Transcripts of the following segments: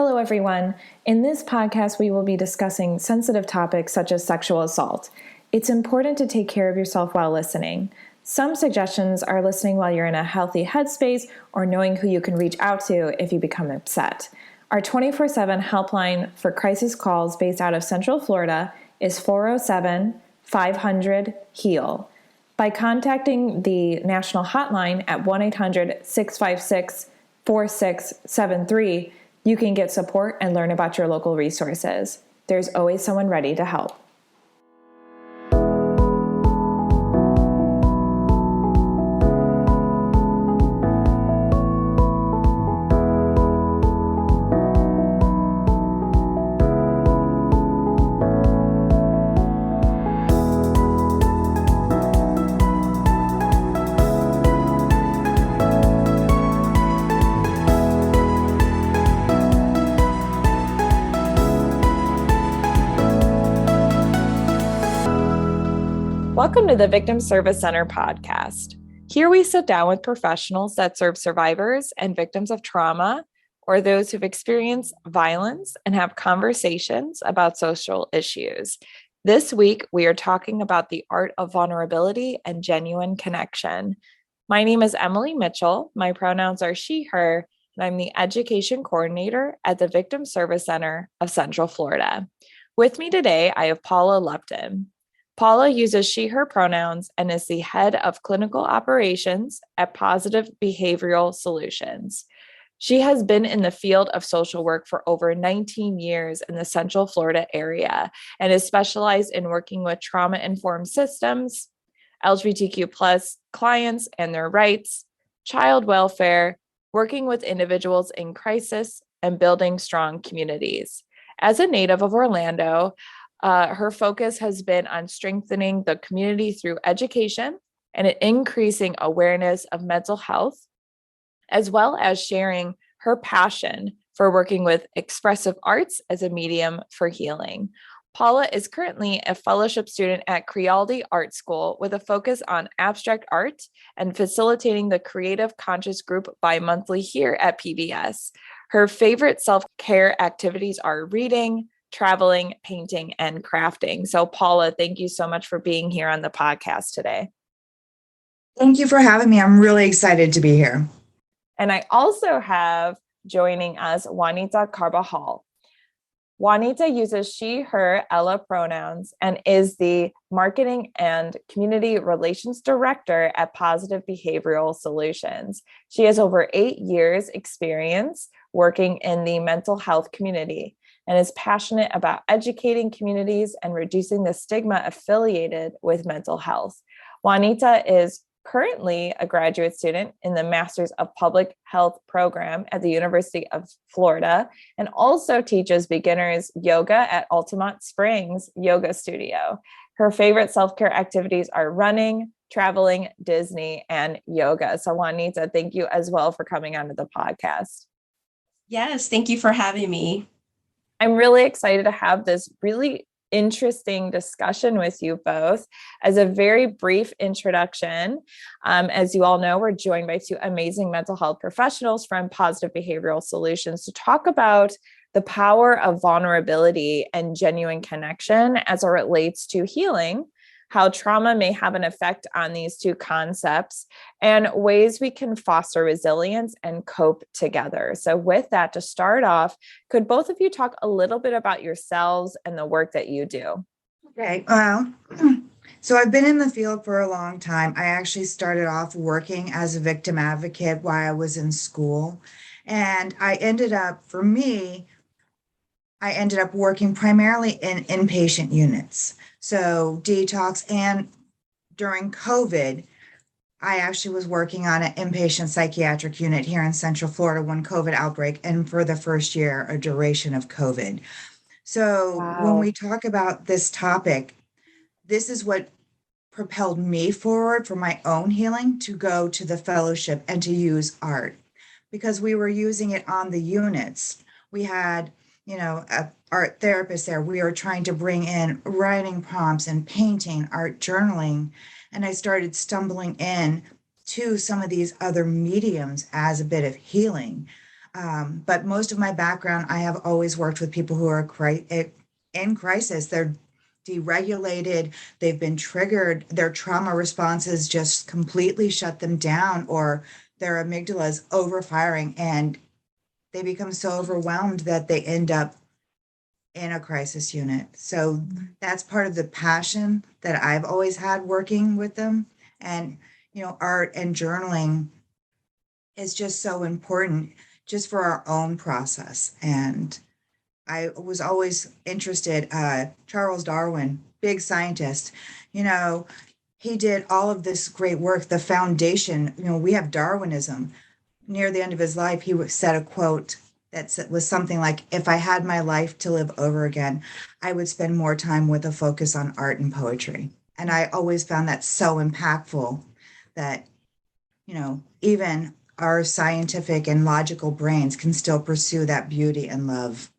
Hello, everyone. In this podcast, we will be discussing sensitive topics such as sexual assault. It's important to take care of yourself while listening. Some suggestions are listening while you're in a healthy headspace or knowing who you can reach out to if you become upset. Our 24/7 helpline for crisis calls based out of Central Florida is 407-500-HEAL. By contacting the national hotline at 1-800-656-4673, you can get support and learn about your local resources. There's always someone ready to help. Welcome to the Victim Service Center podcast. Here we sit down with professionals that serve survivors and victims of trauma or those who've experienced violence and have conversations about social issues. This week, we are talking about the art of vulnerability and genuine connection. My name is Emilie Mitchell. My pronouns are she, her, and I'm the education coordinator at the Victim Service Center of Central Florida. With me today, I have Paula Lupton. Paula uses she, her pronouns and is the head of clinical operations at Positive Behavioral Solutions. She has been in the field of social work for over 19 years in the Central Florida area and is specialized in working with trauma-informed systems, LGBTQ plus clients and their rights, child welfare, working with individuals in crisis, and building strong communities. As a native of Orlando, her focus has been on strengthening the community through education and increasing awareness of mental health, as well as sharing her passion for working with expressive arts as a medium for healing. Paula is currently a fellowship student at Crealde Art School with a focus on abstract art and facilitating the Creative Conscious group bi-monthly here at PBS. Her favorite self-care activities are reading, traveling, painting, and crafting. So Paula, thank you so much for being here on the podcast today. Thank you for having me. I'm really excited to be here. And I also have joining us Juanita Carbajal. Juanita uses she, her, Ella pronouns and is the Marketing and Community Relations Director at Positive Behavioral Solutions. She has over 8 years experience working in the mental health community and is passionate about educating communities and reducing the stigma affiliated with mental health. Juanita is currently a graduate student in the Masters of Public Health program at the University of Florida and also teaches beginners yoga at Altamont Springs Yoga Studio. Her favorite self-care activities are running, traveling, Disney, and yoga. So Juanita, thank you as well for coming onto the podcast. Yes, thank you for having me. I'm really excited to have this really interesting discussion with you both. As a very brief introduction, as you all know, we're joined by two amazing mental health professionals from Positive Behavioral Solutions to talk about the power of vulnerability and genuine connection as it relates to healing, how trauma may have an effect on these two concepts, and ways we can foster resilience and cope together. So with that, to start off, could both of you talk a little bit about yourselves and the work that you do? Okay, well, so I've been in the field for a long time. I actually started off working as a victim advocate while I was in school. And I ended up working primarily in inpatient units. So detox, and during COVID, I actually was working on an inpatient psychiatric unit here in Central Florida when COVID outbreak, and for the first year, a duration of COVID. So When we talk about this topic, this is what propelled me forward for my own healing to go to the fellowship and to use art, because we were using it on the units. We had a art therapist there. We were trying to bring in writing prompts and painting, art journaling. And I started stumbling in to some of these other mediums as a bit of healing. But most of my background, I have always worked with people who are in crisis. They're deregulated, they've been triggered, their trauma responses just completely shut them down, or their amygdala is overfiring and they become so overwhelmed that they end up in a crisis unit. So that's part of the passion that I've always had working with them. And, art and journaling is just so important just for our own process. And I was always interested, Charles Darwin, big scientist, he did all of this great work, the foundation, we have Darwinism. Near the end of his life, he said a quote that was something like, if I had my life to live over again, I would spend more time with a focus on art and poetry. And I always found that so impactful that, even our scientific and logical brains can still pursue that beauty and love.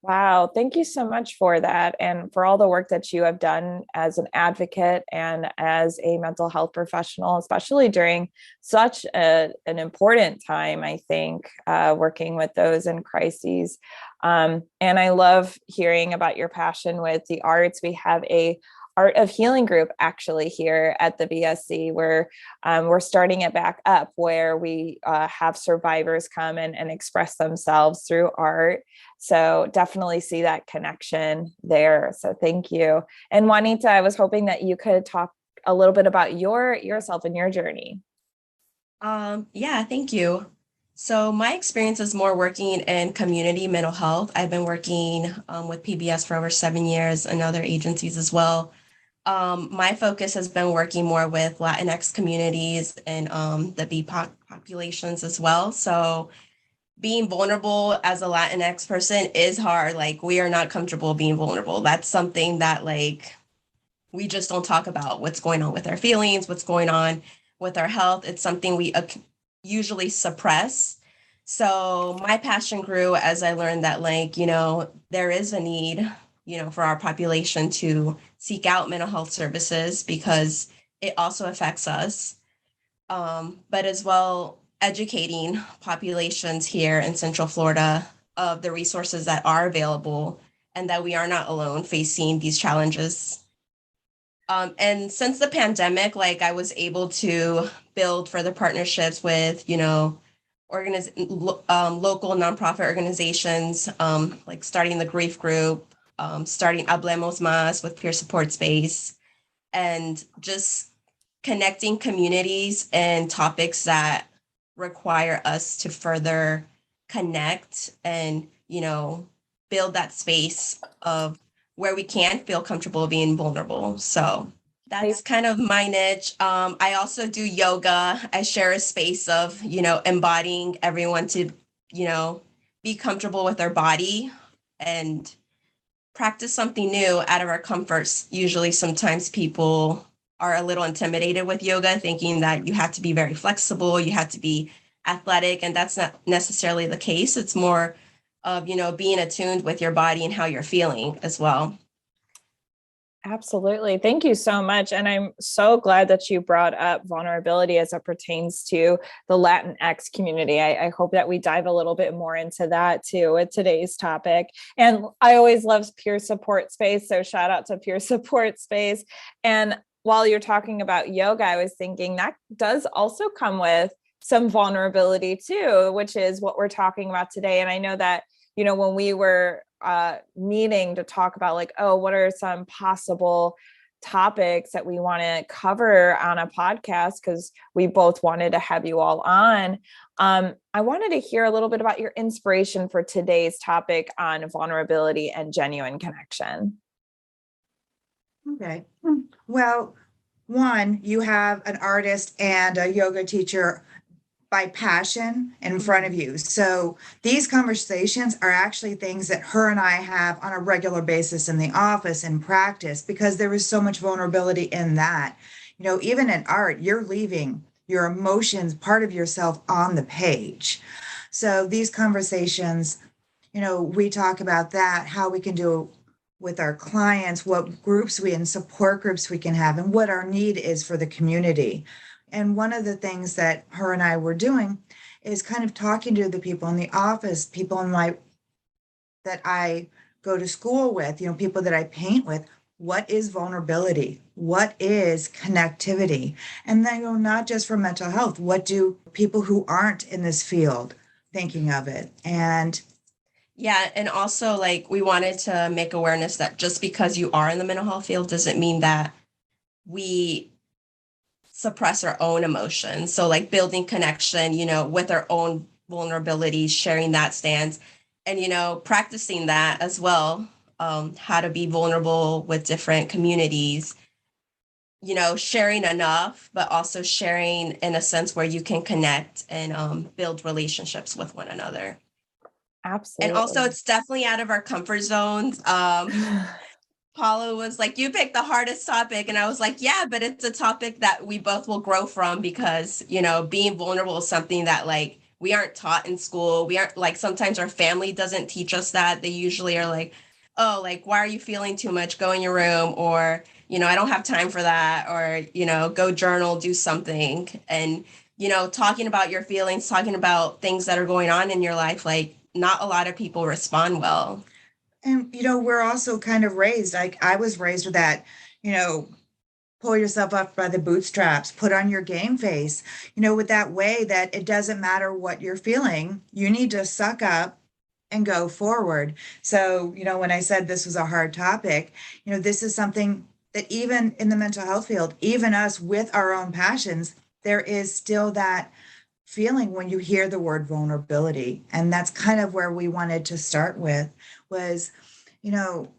Wow. Thank you so much for that. And for all the work that you have done as an advocate and as a mental health professional, especially during such an important time, I think, working with those in crises. And I love hearing about your passion with the arts. We have a Art of Healing group actually here at the VSC, where we're starting it back up, where we have survivors come and express themselves through art. So definitely see that connection there. So thank you. And Juanita, I was hoping that you could talk a little bit about yourself and your journey. Yeah, thank you. So my experience is more working in community mental health. I've been working with PBS for over 7 years and other agencies as well. My focus has been working more with Latinx communities and the BIPOC populations as well. So being vulnerable as a Latinx person is hard. Like, we are not comfortable being vulnerable. That's something that, like, we just don't talk about what's going on with our feelings, what's going on with our health. It's something we usually suppress. So my passion grew as I learned that, like, there is a need, for our population to seek out mental health services because it also affects us. But as well, educating populations here in Central Florida of the resources that are available and that we are not alone facing these challenges. And since the pandemic, like, I was able to build further partnerships with, local nonprofit organizations, like starting the grief group, starting Hablemos Más with peer support space, and just connecting communities and topics that require us to further connect and, build that space of where we can feel comfortable being vulnerable. So that's kind of my niche. I also do yoga. I share a space of, embodying everyone to, be comfortable with their body and practice something new out of our comforts. Usually, sometimes people are a little intimidated with yoga, thinking that you have to be very flexible, you have to be athletic, and that's not necessarily the case. It's more of, being attuned with your body and how you're feeling as well. Absolutely. Thank you so much. And I'm so glad that you brought up vulnerability as it pertains to the Latinx community. I hope that we dive a little bit more into that too with today's topic. And I always love peer support space. So shout out to peer support space. And while you're talking about yoga, I was thinking that does also come with some vulnerability too, which is what we're talking about today. And I know that, when we were meeting to talk about, like, oh, what are some possible topics that we want to cover on a podcast, because we both wanted to have you all on. I wanted to hear a little bit about your inspiration for today's topic on vulnerability and genuine connection. Okay. Well, one, you have an artist and a yoga teacher by passion in front of you. So these conversations are actually things that her and I have on a regular basis in the office and practice, because there is so much vulnerability in that. Even in art, you're leaving your emotions, part of yourself, on the page. So these conversations, we talk about that, how we can do with our clients, what groups and support groups we can have, and what our need is for the community. And one of the things that her and I were doing is kind of talking to the people in the office, people in my that I go to school with, people that I paint with. What is vulnerability? What is connectivity? And then, not just for mental health, what do people who aren't in this field thinking of it? And yeah, and also like we wanted to make awareness that just because you are in the mental health field doesn't mean that we suppress our own emotions. So like building connection, with our own vulnerabilities, sharing that stance, and practicing that as well. How to be vulnerable with different communities, sharing enough, but also sharing in a sense where you can connect and build relationships with one another. And also, Absolutely. it's definitely out of our comfort zones. Paula was like, you picked the hardest topic. And I was like, yeah, but it's a topic that we both will grow from because, being vulnerable is something that like we aren't taught in school. We aren't like sometimes our family doesn't teach us that. They usually are like, oh, like, why are you feeling too much? Go in your room, or, I don't have time for that, or, go journal, do something. And, talking about your feelings, talking about things that are going on in your life, like not a lot of people respond well. And, we're also kind of raised, like I was raised with that, you know, pull yourself up by the bootstraps, put on your game face, with that way that it doesn't matter what you're feeling, you need to suck up and go forward. So, when I said this was a hard topic, this is something that even in the mental health field, even us with our own passions, there is still that feeling when you hear the word vulnerability. And that's kind of where we wanted to start with was, you know,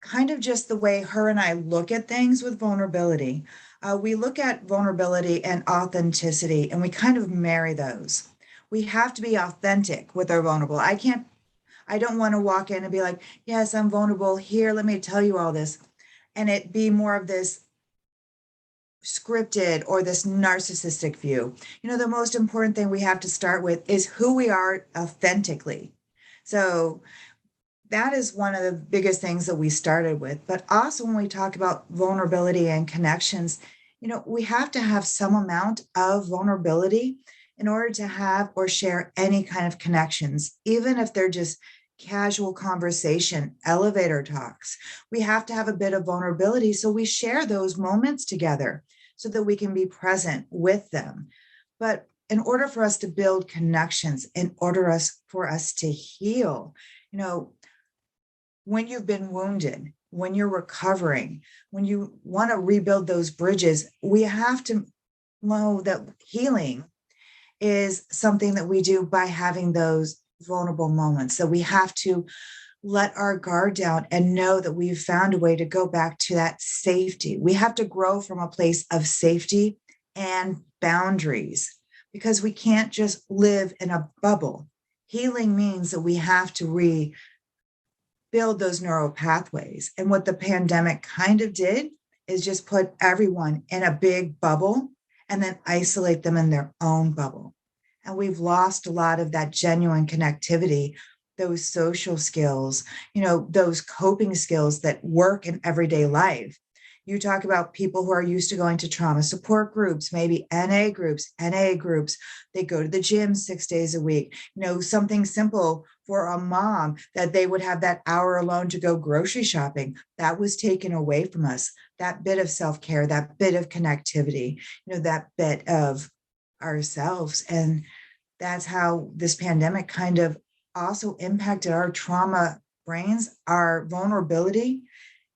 kind of just the way her and I look at things with vulnerability. We look at vulnerability and authenticity and we kind of marry those. We have to be authentic with our vulnerable. I don't want to walk in and be like, yes, I'm vulnerable. Here, let me tell you all this. And it be more of this scripted or this narcissistic view. The most important thing we have to start with is who we are authentically. So that is one of the biggest things that we started with. But also, when we talk about vulnerability and connections, we have to have some amount of vulnerability in order to have or share any kind of connections, even if they're just casual conversation, elevator talks. We have to have a bit of vulnerability so we share those moments together so that we can be present with them. But in order for us to build connections, in order for us to heal, when you've been wounded, when you're recovering, when you want to rebuild those bridges, we have to know that healing is something that we do by having those vulnerable moments. So we have to let our guard down and know that we've found a way to go back to that safety. We have to grow from a place of safety and boundaries because we can't just live in a bubble. Healing means that we have to rebuild those neural pathways. And what the pandemic kind of did is just put everyone in a big bubble and then isolate them in their own bubble. And we've lost a lot of that genuine connectivity, those social skills, those coping skills that work in everyday life. You talk about people who are used to going to trauma support groups, maybe NA groups, they go to the gym 6 days a week, something simple for a mom that they would have that hour alone to go grocery shopping. That was taken away from us. That bit of self-care, that bit of connectivity, that bit of ourselves. And that's how this pandemic kind of also impacted our trauma brains, our vulnerability,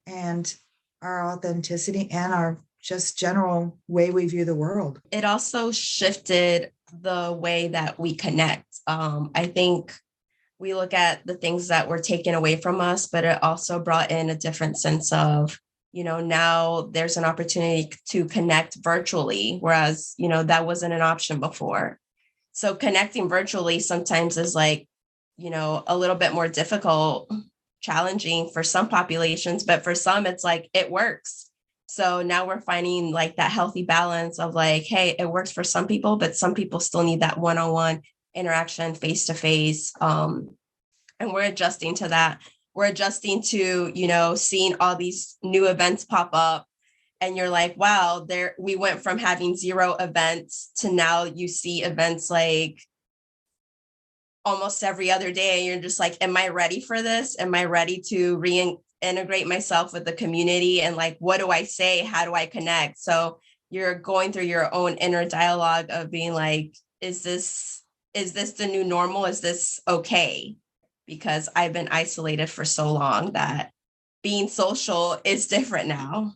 and our authenticity, and our just general way we view the world. It also shifted the way that we connect. I think we look at the things that were taken away from us, but it also brought in a different sense of, now there's an opportunity to connect virtually, whereas, that wasn't an option before. So connecting virtually sometimes is like, a little bit more difficult, challenging for some populations, but for some, it's like, it works. So now we're finding like that healthy balance of like, hey, it works for some people, but some people still need that one-on-one interaction face-to-face. And we're adjusting to that. We're adjusting to, seeing all these new events pop up. And you're like, wow, we went from having 0 events to now you see events like almost every other day. And you're just like, am I ready for this? Am I ready to reintegrate myself with the community? And like, what do I say? How do I connect? So you're going through your own inner dialogue of being like, is this the new normal? Is this okay? Because I've been isolated for so long that being social is different now.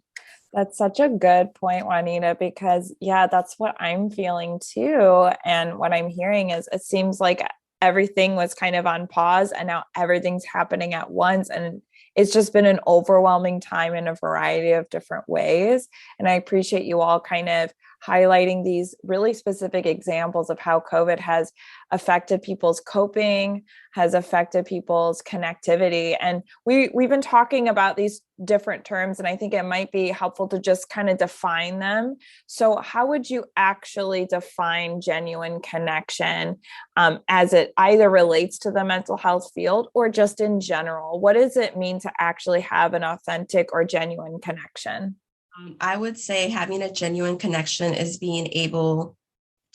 That's such a good point, Juanita, because yeah, that's what I'm feeling too. And what I'm hearing is it seems like everything was kind of on pause and now everything's happening at once. And it's just been an overwhelming time in a variety of different ways. And I appreciate you all kind of highlighting these really specific examples of how COVID has affected people's coping, has affected people's connectivity. And we've been talking about these different terms, and I think it might be helpful to just kind of define them. So how would you actually define genuine connection as it either relates to the mental health field or just in general? What does it mean to actually have an authentic or genuine connection? I would say having a genuine connection is being able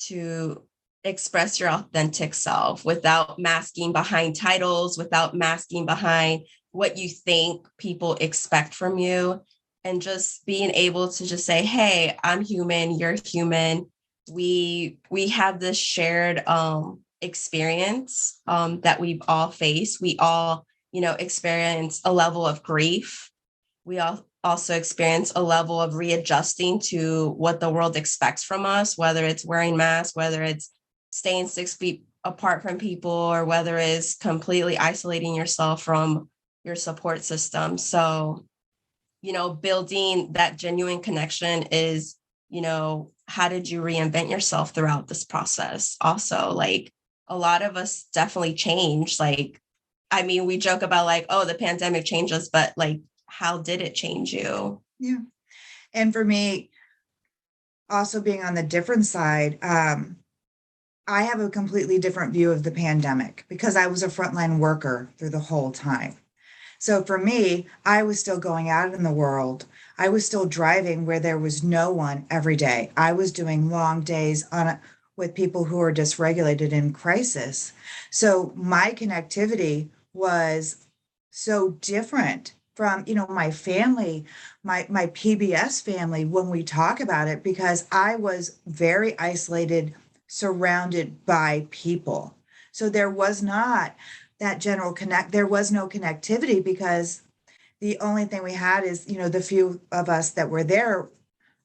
to express your authentic self without masking behind titles, without masking behind what you think people expect from you, and just being able to just say, hey, I'm human, you're human. We have this shared experience that we've all faced. We all, experience a level of grief. We all also experience a level of readjusting to what the world expects from us, whether it's wearing masks, whether it's staying 6 feet apart from people, or whether it's completely isolating yourself from your support system. So, building that genuine connection is, how did you reinvent yourself throughout this process? Also, like, a lot of us definitely changed. Like, I mean, we joke about like, oh, the pandemic changed us, but like, how did it change you? Yeah. And for me, also being on the different side, I have a completely different view of the pandemic because I was a frontline worker through the whole time. So for me, I was still going out in the world. I was still driving where there was no one every day. I was doing long days with people who are dysregulated in crisis. So my connectivity was so different from, my family, my PBS family, when we talk about it, because I was very isolated, surrounded by people. So there was not that there was no connectivity because the only thing we had is, the few of us that were there,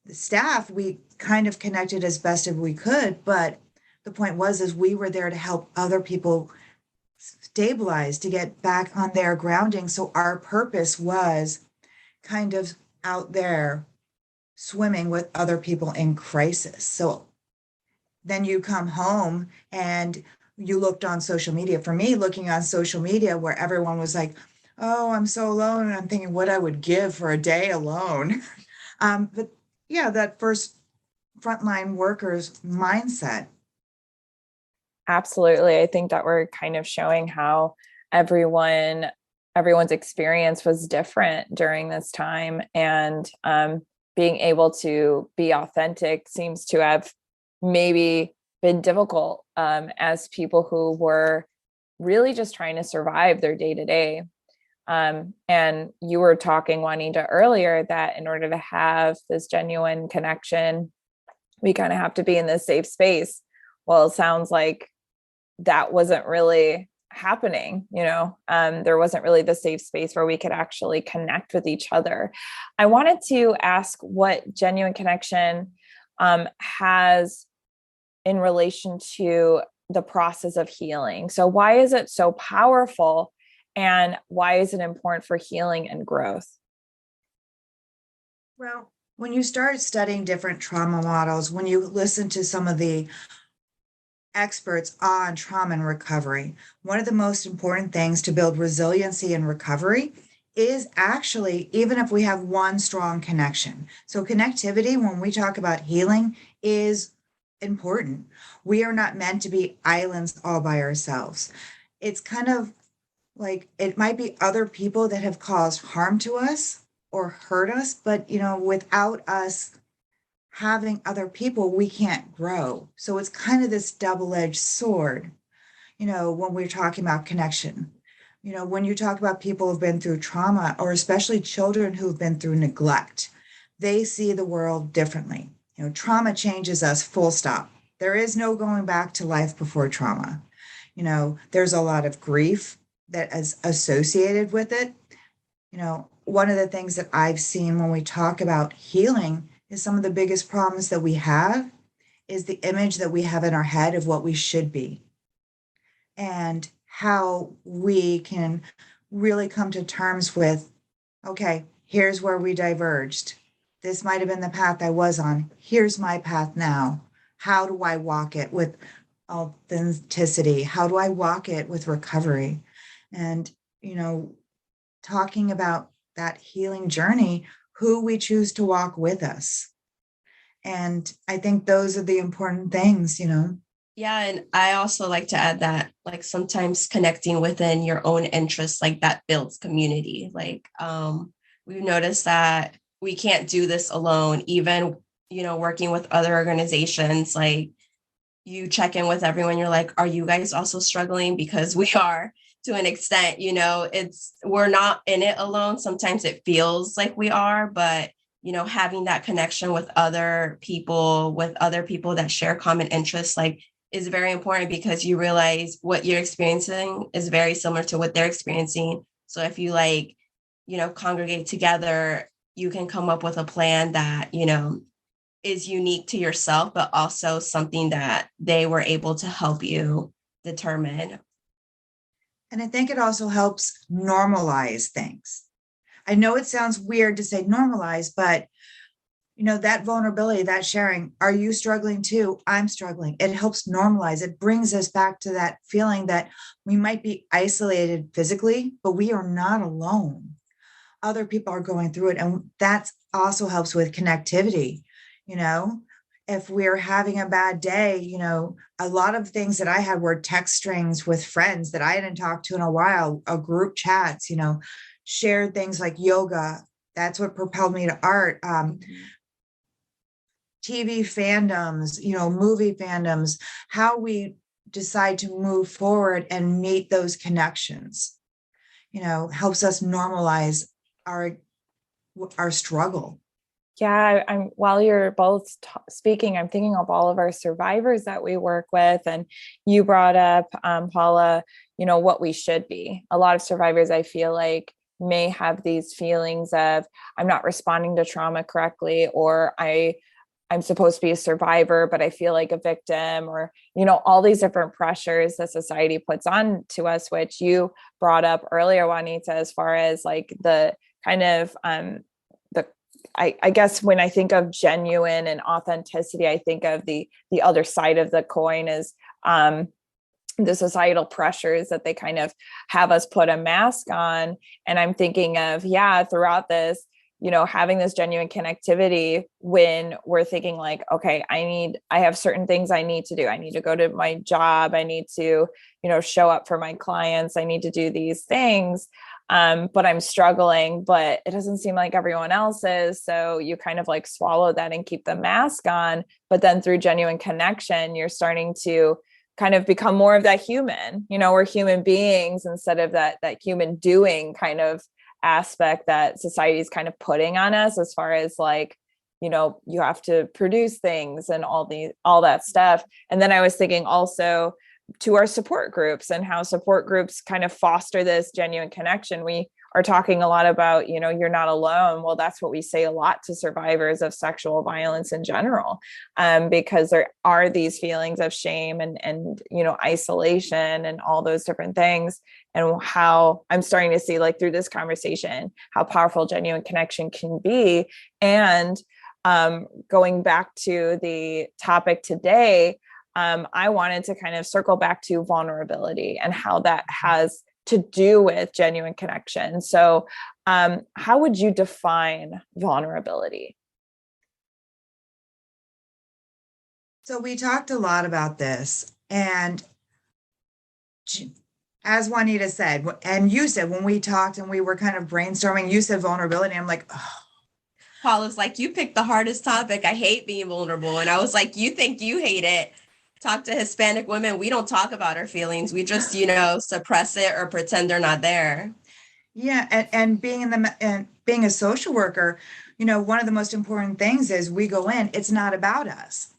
the staff, we kind of connected as best as we could. But the point is we were there to help other people stabilize, to get back on their grounding. So our purpose was kind of out there swimming with other people in crisis. So then you come home and you looked on social media. For me, looking on social media where everyone was like, oh, I'm so alone. And I'm thinking what I would give for a day alone. But yeah, that first frontline workers mindset. Absolutely. I think that we're kind of showing how everyone's experience was different during this time. And being able to be authentic seems to have maybe been difficult as people who were really just trying to survive their day to day. And you were talking, Juanita, earlier that in order to have this genuine connection, we kind of have to be in this safe space. Well, it sounds like that wasn't really happening. There wasn't really the safe space where we could actually connect with each other. I wanted to ask what genuine connection has in relation to the process of healing. So why is it so powerful, and why is it important for healing and growth? Well, when you start studying different trauma models, when you listen to some of the experts on trauma and recovery, one of the most important things to build resiliency and recovery is actually, even if we have one strong connection. So connectivity, when we talk about healing, is important. We are not meant to be islands all by ourselves. It's kind of like it might be other people that have caused harm to us or hurt us, but without us having other people, we can't grow. So it's kind of this double-edged sword. when we're talking about connection. When you talk about people who've been through trauma, or especially children who've been through neglect, they see the world differently. Trauma changes us, full stop. There is no going back to life before trauma. There's a lot of grief that is associated with it. One of the things that I've seen when we talk about healing is some of the biggest problems that we have is the image that we have in our head of what we should be, and how we can really come to terms with, okay, here's where we diverged. This might have been the path I was on. Here's my path now. How do I walk it with authenticity? How do I walk it with recovery? And, talking about that healing journey, who we choose to walk with us. And I think those are the important things. Yeah, and I also like to add that, like, sometimes connecting within your own interests, like, that builds community. Like, we've noticed that we can't do this alone. Even, working with other organizations, like, you check in with everyone. You're like, are you guys also struggling? Because we are, to an extent. We're not in it alone. Sometimes it feels like we are, but having that connection with other people that share common interests, like, is very important, because you realize what you're experiencing is very similar to what they're experiencing. So if you congregate together, you can come up with a plan that, is unique to yourself, but also something that they were able to help you determine. And I think it also helps normalize things. I know it sounds weird to say normalize, but that vulnerability, that sharing, are you struggling too? I'm struggling. It helps normalize. It brings us back to that feeling that we might be isolated physically, but we are not alone. Other people are going through it. And that also helps with connectivity. If we're having a bad day, a lot of things that I had were text strings with friends that I hadn't talked to in a while, group chats, shared things like yoga. That's what propelled me to art. TV fandoms, movie fandoms, how we decide to move forward and meet those connections, helps us normalize our struggle. Yeah, I'm while you're both speaking, I'm thinking of all of our survivors that we work with. And you brought up, Paula, what we should be. A lot of survivors, I feel like, may have these feelings of, I'm not responding to trauma correctly, or I'm supposed to be a survivor, but I feel like a victim, or, all these different pressures that society puts on to us, which you brought up earlier, Juanita, as far as like the kind of, I guess when I think of genuine and authenticity, I think of the other side of the coin is the societal pressures that they kind of have us put a mask on. And I'm thinking of, throughout this, having this genuine connectivity when we're thinking like, okay, I have certain things I need to do. I need to go to my job. I need to, show up for my clients. I need to do these things. But I'm struggling, but it doesn't seem like everyone else is. So you kind of like swallow that and keep the mask on. But then through genuine connection, you're starting to kind of become more of that human, we're human beings instead of that human doing kind of aspect that society is kind of putting on us, as far as like, you have to produce things and all that stuff. And then I was thinking also to our support groups and how support groups kind of foster this genuine connection. We are talking a lot about, you're not alone. Well, that's what we say a lot to survivors of sexual violence in general, because there are these feelings of shame and isolation and all those different things. And how I'm starting to see, like, through this conversation, how powerful genuine connection can be. And going back to the topic today, I wanted to kind of circle back to vulnerability and how that has to do with genuine connection. So how would you define vulnerability? So we talked a lot about this, and as Juanita said, and you said, when we talked and we were kind of brainstorming, you said vulnerability. I'm like, oh. Paula's like, you picked the hardest topic. I hate being vulnerable. And I was like, you think you hate it. talk to Hispanic women, we don't talk about our feelings. We just, suppress it or pretend they're not there. Yeah, and being a social worker, one of the most important things is we go in, it's not about us.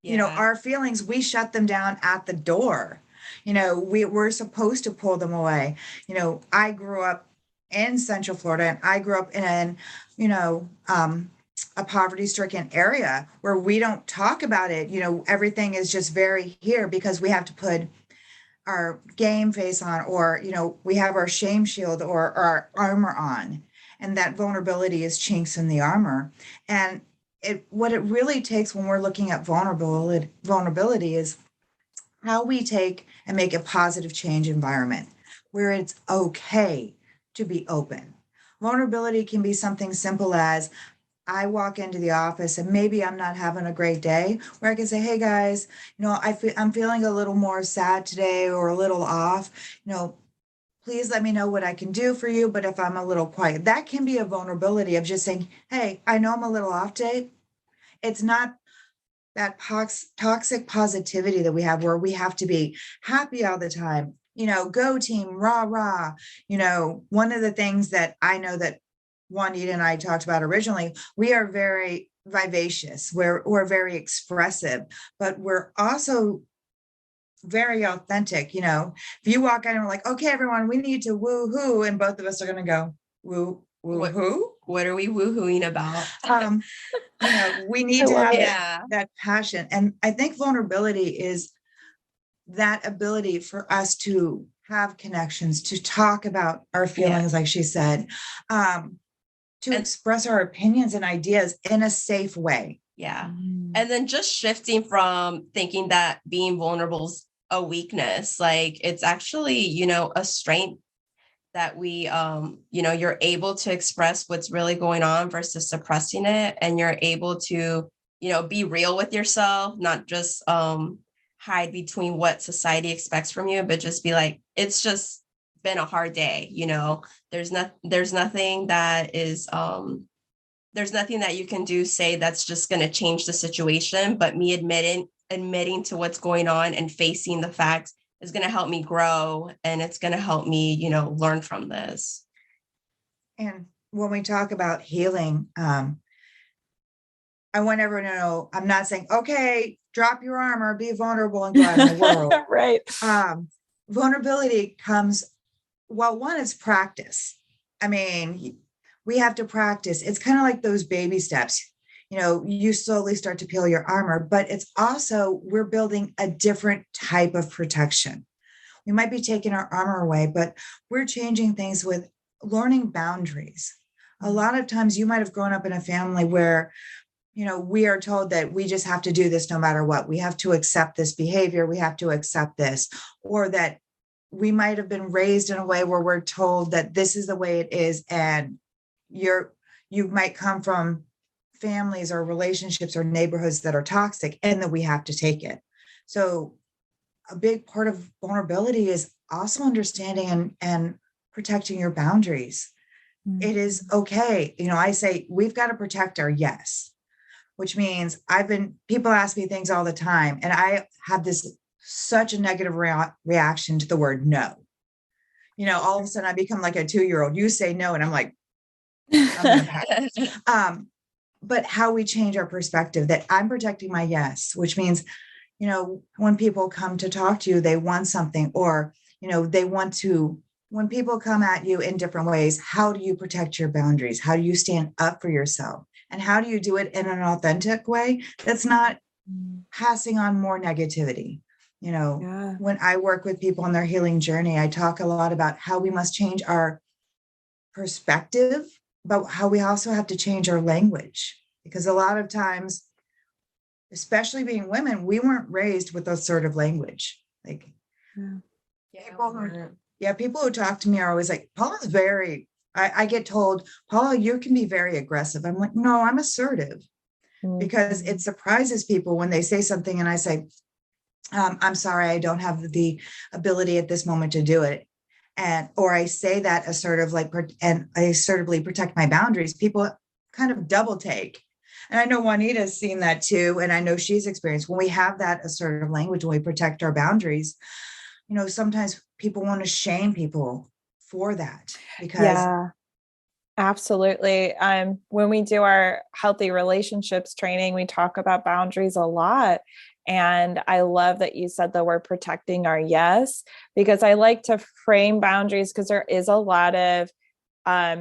Yeah. Our feelings, we shut them down at the door. We're supposed to pull them away. I grew up in Central Florida, and I grew up in, a poverty-stricken area where we don't talk about it. Everything is just very here because we have to put our game face on, or, we have our shame shield or our armor on. And that vulnerability is chinks in the armor. And what it really takes when we're looking at vulnerability is how we take and make a positive change environment where it's okay to be open. Vulnerability can be something simple as I walk into the office and maybe I'm not having a great day, where I can say, hey guys, I'm feeling a little more sad today or a little off, please let me know what I can do for you. But if I'm a little quiet, that can be a vulnerability of just saying, hey, I know I'm a little off today. It's not that toxic positivity that we have where we have to be happy all the time, go team, rah, rah. One of the things that I know that Juanita and I talked about originally, we are very vivacious, we're very expressive, but we're also very authentic. If you walk in and we're like, okay, everyone, we need to woo-hoo, and both of us are going to go woo-hoo. What are we woo-hooing about? We need to have that passion. And I think vulnerability is that ability for us to have connections, to talk about our feelings, like she said, to express our opinions and ideas in a safe way. Yeah. And then just shifting from thinking that being vulnerable is a weakness, like it's actually, a strength that we, you're able to express what's really going on versus suppressing it. And you're able to, be real with yourself, not just hide between what society expects from you, but just be like, it's just been a hard day. There's nothing that is, there's nothing that you can say that's just going to change the situation, but me admitting to what's going on and facing the facts is going to help me grow, and it's going to help me, learn from this. And when we talk about healing, I want everyone to know, I'm not saying, okay, drop your armor, be vulnerable and go out in the world. Right. Vulnerability comes, one is practice. I mean, we have to practice. It's kind of like those baby steps. You slowly start to peel your armor, but it's also, we're building a different type of protection. We might be taking our armor away, but we're changing things with learning boundaries. A lot of times you might have grown up in a family where, we are told that we just have to do this no matter what. We have to accept this behavior. We have to accept this, or that we might have been raised in a way where we're told that this is the way it is. And you might come from families or relationships or neighborhoods that are toxic, and that we have to take it. So a big part of vulnerability is also understanding and protecting your boundaries. Mm-hmm. It is okay. I say we've got to protect our yes, which means people ask me things all the time, and I have such a negative reaction to the word no. All of a sudden I become like a 2-year-old. You say no, and I'm like, I'm gonna but how we change our perspective, that I'm protecting my yes, which means, when people come to talk to you, they want something, or, when people come at you in different ways, how do you protect your boundaries? How do you stand up for yourself? And how do you do it in an authentic way that's not passing on more negativity? When I work with people on their healing journey, I talk a lot about how we must change our perspective, but how we also have to change our language, because a lot of times, especially being women, we weren't raised with assertive language. Like, people who talk to me are always like, Paula's very, I get told, Paula, you can be very aggressive. I'm like, no, I'm assertive, because it surprises people when they say something and I say, I'm sorry, I don't have the ability at this moment to do it. Or I say that and I assertively protect my boundaries. People kind of double take. And I know Juanita's seen that too. And I know she's experienced when we have that assertive language, when we protect our boundaries, sometimes people want to shame people for that because Yeah, absolutely. When we do our healthy relationships training, we talk about boundaries a lot. And I love that you said the word protecting our yes, because I like to frame boundaries because there is a lot of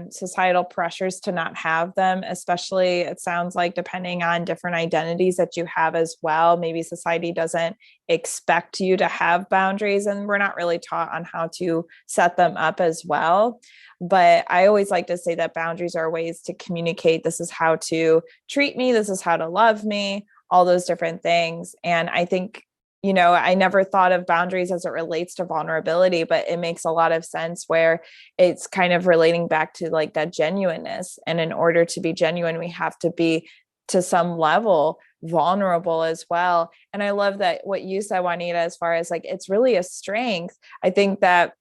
societal pressures to not have them, especially it sounds like depending on different identities that you have as well. Maybe society doesn't expect you to have boundaries, and we're not really taught on how to set them up as well. But I always like to say that boundaries are ways to communicate. This is how to treat me. This is how to love me, all those different things. And I think I never thought of boundaries as it relates to vulnerability, but it makes a lot of sense where it's kind of relating back to like that genuineness. And in order to be genuine, we have to be to some level vulnerable as well. And I love that what you said, Juanita, as far as like, it's really a strength. I think that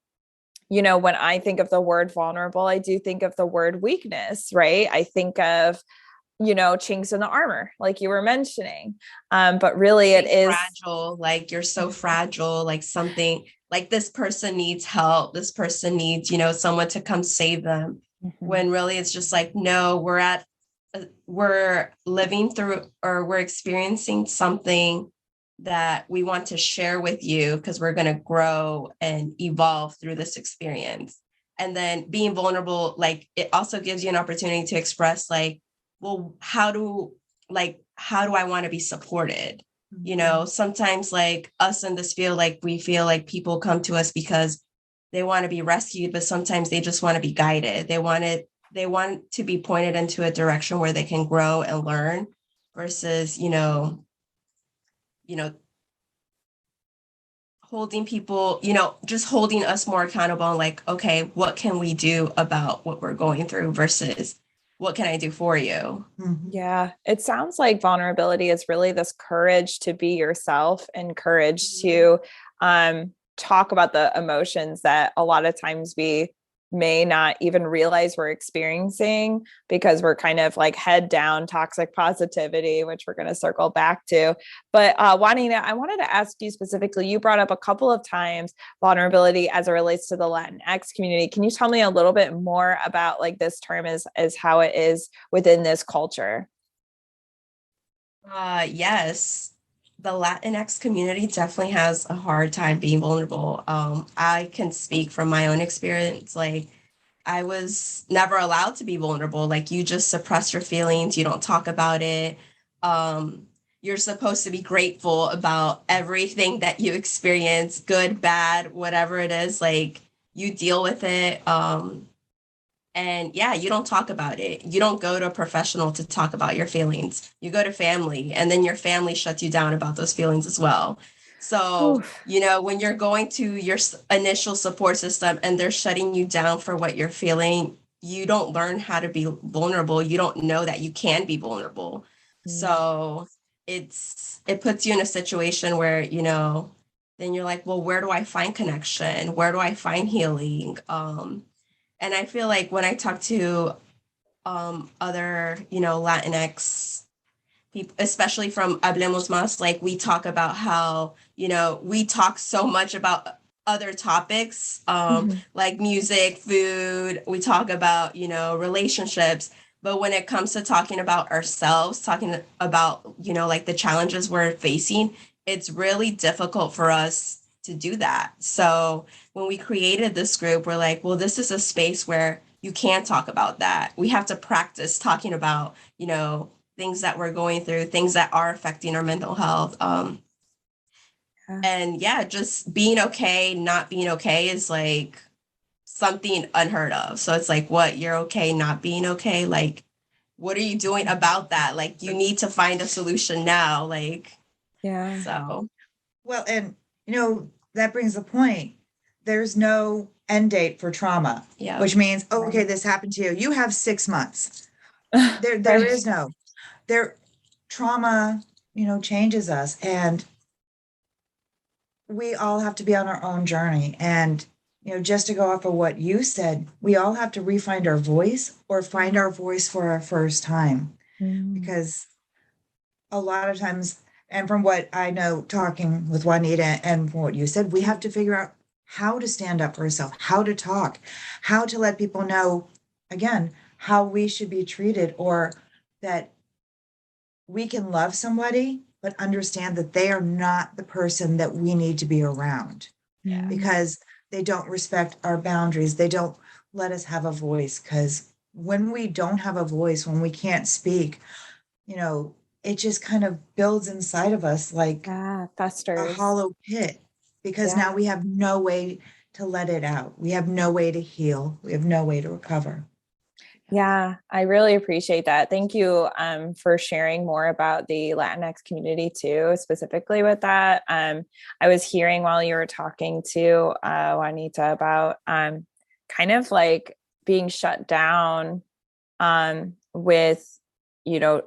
when I think of the word vulnerable, I do think of the word weakness, right? I think of chinks in the armor, like you were mentioning. But really it is fragile, like you're so fragile, like something like this person needs help. This person needs, someone to come save them. When really it's just like, no, we're living through or we're experiencing something that we want to share with you because we're going to grow and evolve through this experience. And then being vulnerable, like it also gives you an opportunity to express like, well, how do I want to be supported? Sometimes like us in this field, like we feel like people come to us because they want to be rescued, but sometimes they just want to be guided. They want to be pointed into a direction where they can grow and learn versus, holding people, just holding us more accountable and like, okay, what can we do about what we're going through versus what can I do for you? Yeah, it sounds like vulnerability is really this courage to be yourself and courage to talk about the emotions that a lot of times we may not even realize we're experiencing because we're kind of like head down toxic positivity, which we're going to circle back to. But Juanita, I wanted to ask you specifically, you brought up a couple of times vulnerability as it relates to the Latinx community. Can you tell me a little bit more about like this term is how it is within this culture? Yes. The Latinx community definitely has a hard time being vulnerable. I can speak from my own experience. Like, I was never allowed to be vulnerable. Like, you just suppress your feelings, you don't talk about it. You're supposed to be grateful about everything that you experience, good, bad, whatever it is. Like, you deal with it. And yeah, you don't talk about it. You don't go to a professional to talk about your feelings. You go to family, and then your family shuts you down about those feelings as well. So, Oof. when you're going to your initial support system and they're shutting you down for what you're feeling, you don't learn how to be vulnerable. You don't know that you can be vulnerable. So it puts you in a situation where, then you're like, well, where do I find connection? Where do I find healing? And I feel like when I talk to other, Latinx people, especially from Hablemos Más, like we talk about how, we talk so much about other topics, like music, food. We talk about, relationships. But when it comes to talking about ourselves, talking about, like the challenges we're facing, it's really difficult for us to do that. So when we created this group, we're like, well, this is a space where you can talk about that. We have to practice talking about, things that we're going through, things that are affecting our mental health. And yeah, just being okay, not being okay is like something unheard of. So it's like, what, you're okay, not being okay? Like, what are you doing about that? Like, you need to find a solution now. Like, Yeah. so. Well, and that brings the point. There's no end date for trauma, Yeah. which means, okay, this happened to you. You have 6 months. There Right. is no trauma, changes us, and we all have to be on our own journey. And just to go off of what you said, we all have to re-find our voice or find our voice for our first time, because a lot of times, and from what I know, talking with Juanita and from what you said, we have to figure out how to stand up for ourselves, how to talk, how to let people know, again, how we should be treated, or that we can love somebody, but understand that they are not the person that we need to be around Yeah. because they don't respect our boundaries. They don't let us have a voice. Because when we don't have a voice, when we can't speak, it just kind of builds inside of us like Yeah. a Festers. hollow pit because now Yeah. we have no way to let it out. We have no way to heal. We have no way to recover. Yeah, I really appreciate that. Thank you for sharing more about the Latinx community too, specifically with that. I was hearing while you were talking to Juanita about kind of like being shut down with,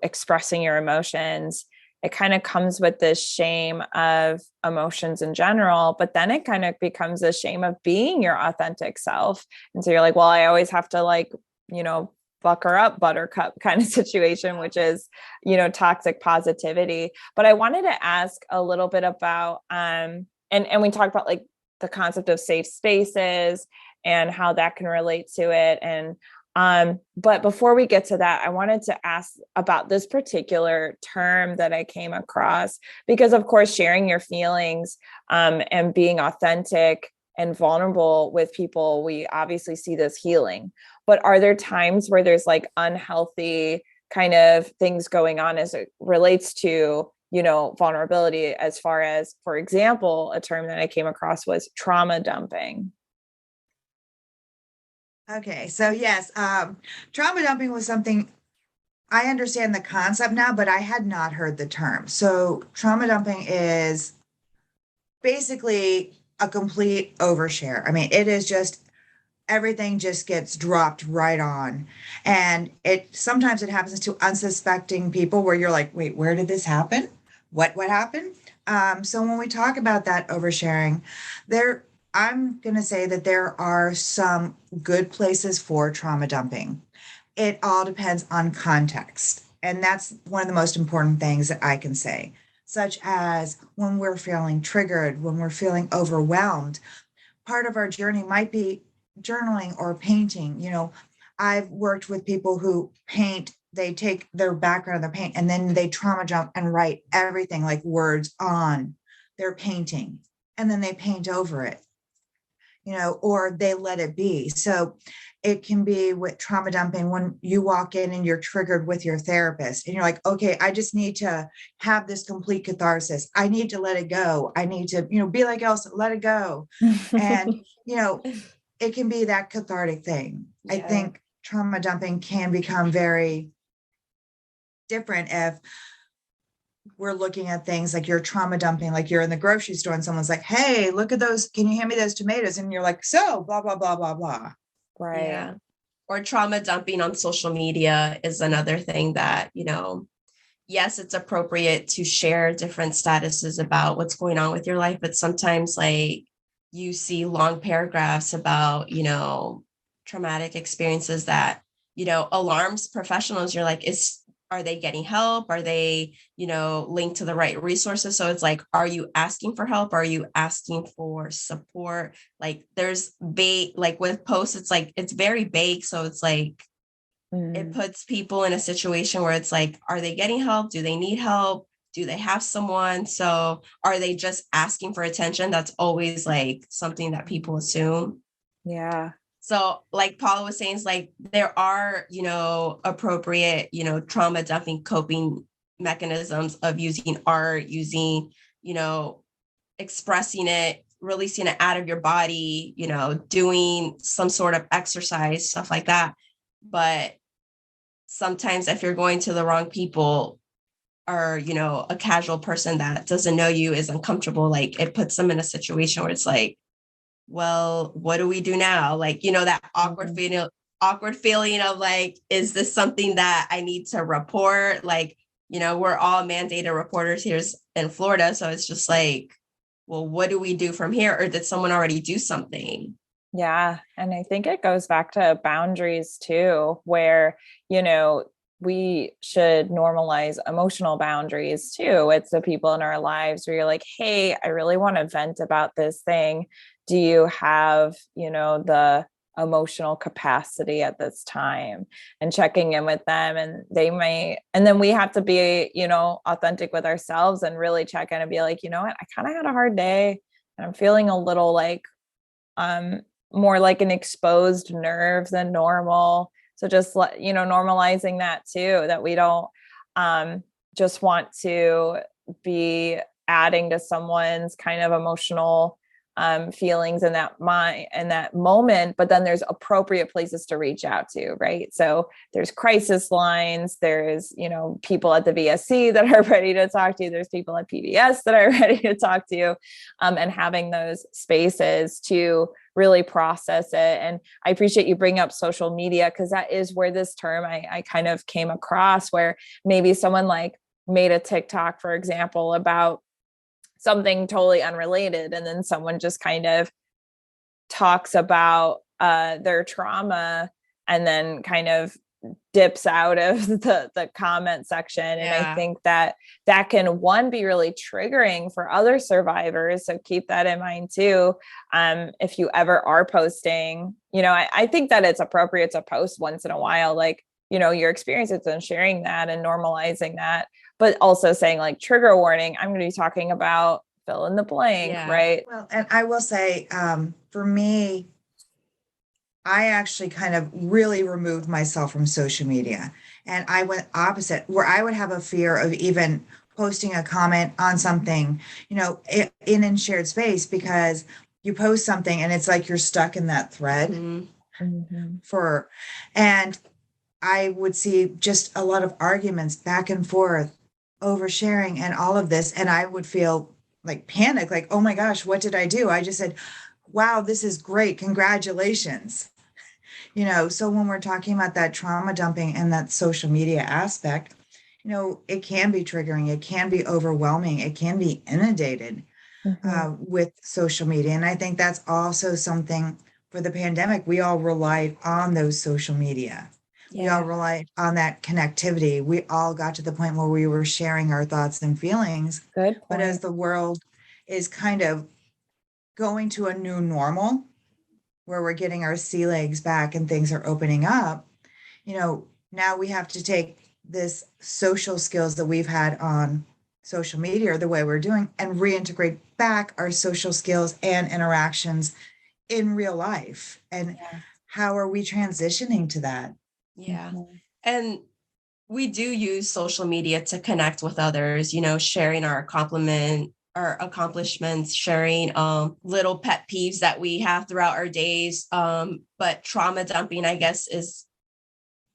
expressing your emotions. It kind of comes with this shame of emotions in general, but then it kind of becomes a shame of being your authentic self. And so you're like, well, I always have to buck her up, buttercup kind of situation, which is, toxic positivity. But I wanted to ask a little bit about, and we talked about like the concept of safe spaces and how that can relate to it. And but before we get to that, I wanted to ask about this particular term that I came across, because of course, sharing your feelings and being authentic and vulnerable with people, we obviously see this healing. But are there times where there's like unhealthy kind of things going on as it relates to, vulnerability, as far as, for example, a term that I came across was trauma dumping? Okay, so yes, trauma dumping was something I understand the concept now, but I had not heard the term. So, trauma dumping is basically a complete overshare. I mean, it is just everything just gets dropped right on. And it sometimes it happens to unsuspecting people where you're like, wait, where did this happen? What happened? So when we talk about that oversharing, I'm going to say that there are some good places for trauma dumping. It all depends on context. And that's one of the most important things that I can say, such as when we're feeling triggered, when we're feeling overwhelmed. Part of our journey might be journaling or painting. I've worked with people who paint, they take their background, their paint, and then they trauma dump and write everything like words on their painting. And then they paint over it, or they let it be. So it can be with trauma dumping when you walk in and you're triggered with your therapist and you're like, okay, I just need to have this complete catharsis. I need to let it go. I need to, be like Elsa, let it go. And, it can be that cathartic thing. Yeah. I think trauma dumping can become very different if we're looking at things like you're trauma dumping, like you're in the grocery store and someone's like, hey, look at those. Can you hand me those tomatoes? And you're like, so blah, blah, blah, blah, blah. Right. Yeah. Or trauma dumping on social media is another thing that, yes, it's appropriate to share different statuses about what's going on with your life, but sometimes like you see long paragraphs about, traumatic experiences that, alarms professionals. You're like, are they getting help? Are they, linked to the right resources? So it's like, are you asking for help? Are you asking for support? Like there's vague, like with posts, it's like, it's very vague. So it's like, it puts people in a situation where it's like, are they getting help? Do they need help? Do they have someone? So are they just asking for attention? That's always like something that people assume. Yeah. So like Paula was saying, it's like there are, appropriate, trauma dumping coping mechanisms of using art, using, expressing it, releasing it out of your body, doing some sort of exercise, stuff like that. But sometimes if you're going to the wrong people or, a casual person that doesn't know you is uncomfortable, like it puts them in a situation where it's like, well, what do we do now? Like, that awkward feeling of like, is this something that I need to report? Like, we're all mandated reporters here in Florida. So it's just like, well, what do we do from here? Or did someone already do something? Yeah. And I think it goes back to boundaries too, where, we should normalize emotional boundaries too. It's the people in our lives where you're like, hey, I really want to vent about this thing. Do you have, the emotional capacity at this time, and checking in with them, and then we have to be, authentic with ourselves and really check in and be like, you know what, I kind of had a hard day and I'm feeling a little like, more like an exposed nerve than normal. So just normalizing that too, that we don't, just want to be adding to someone's kind of emotional feelings in that moment, but then there's appropriate places to reach out to, right? So there's crisis lines, there's, people at the VSC that are ready to talk to you, there's people at PBS that are ready to talk to you, and having those spaces to really process it. And I appreciate you bringing up social media, because that is where this term I kind of came across, where maybe someone like made a TikTok, for example, about something totally unrelated, and then someone just kind of talks about their trauma and then kind of dips out of the comment section. And I think that can, one, be really triggering for other survivors. So keep that in mind too. If you ever are posting, I think that it's appropriate to post once in a while, like, your experiences, and sharing that and normalizing that, but also saying like, trigger warning, I'm going to be talking about fill in the blank, right? Well, and I will say, for me, I actually kind of really removed myself from social media, and I went opposite, where I would have a fear of even posting a comment on something, in shared space, because you post something and it's like you're stuck in that thread and I would see just a lot of arguments back and forth, oversharing and all of this. And I would feel like panic, like, oh my gosh, what did I do? I just said, wow, this is great. Congratulations. So when we're talking about that trauma dumping and that social media aspect, it can be triggering. It can be overwhelming. It can be inundated with social media. And I think that's also something for the pandemic. We all relied on those social media. We all relied on that connectivity. We all got to the point where we were sharing our thoughts and feelings. Good point. But as the world is kind of going to a new normal, where we're getting our sea legs back and things are opening up, now we have to take this social skills that we've had on social media, or the way we're doing, and reintegrate back our social skills and interactions in real life. And how are we transitioning to that? Yeah. And we do use social media to connect with others, sharing our accomplishments, sharing little pet peeves that we have throughout our days. But trauma dumping, I guess, is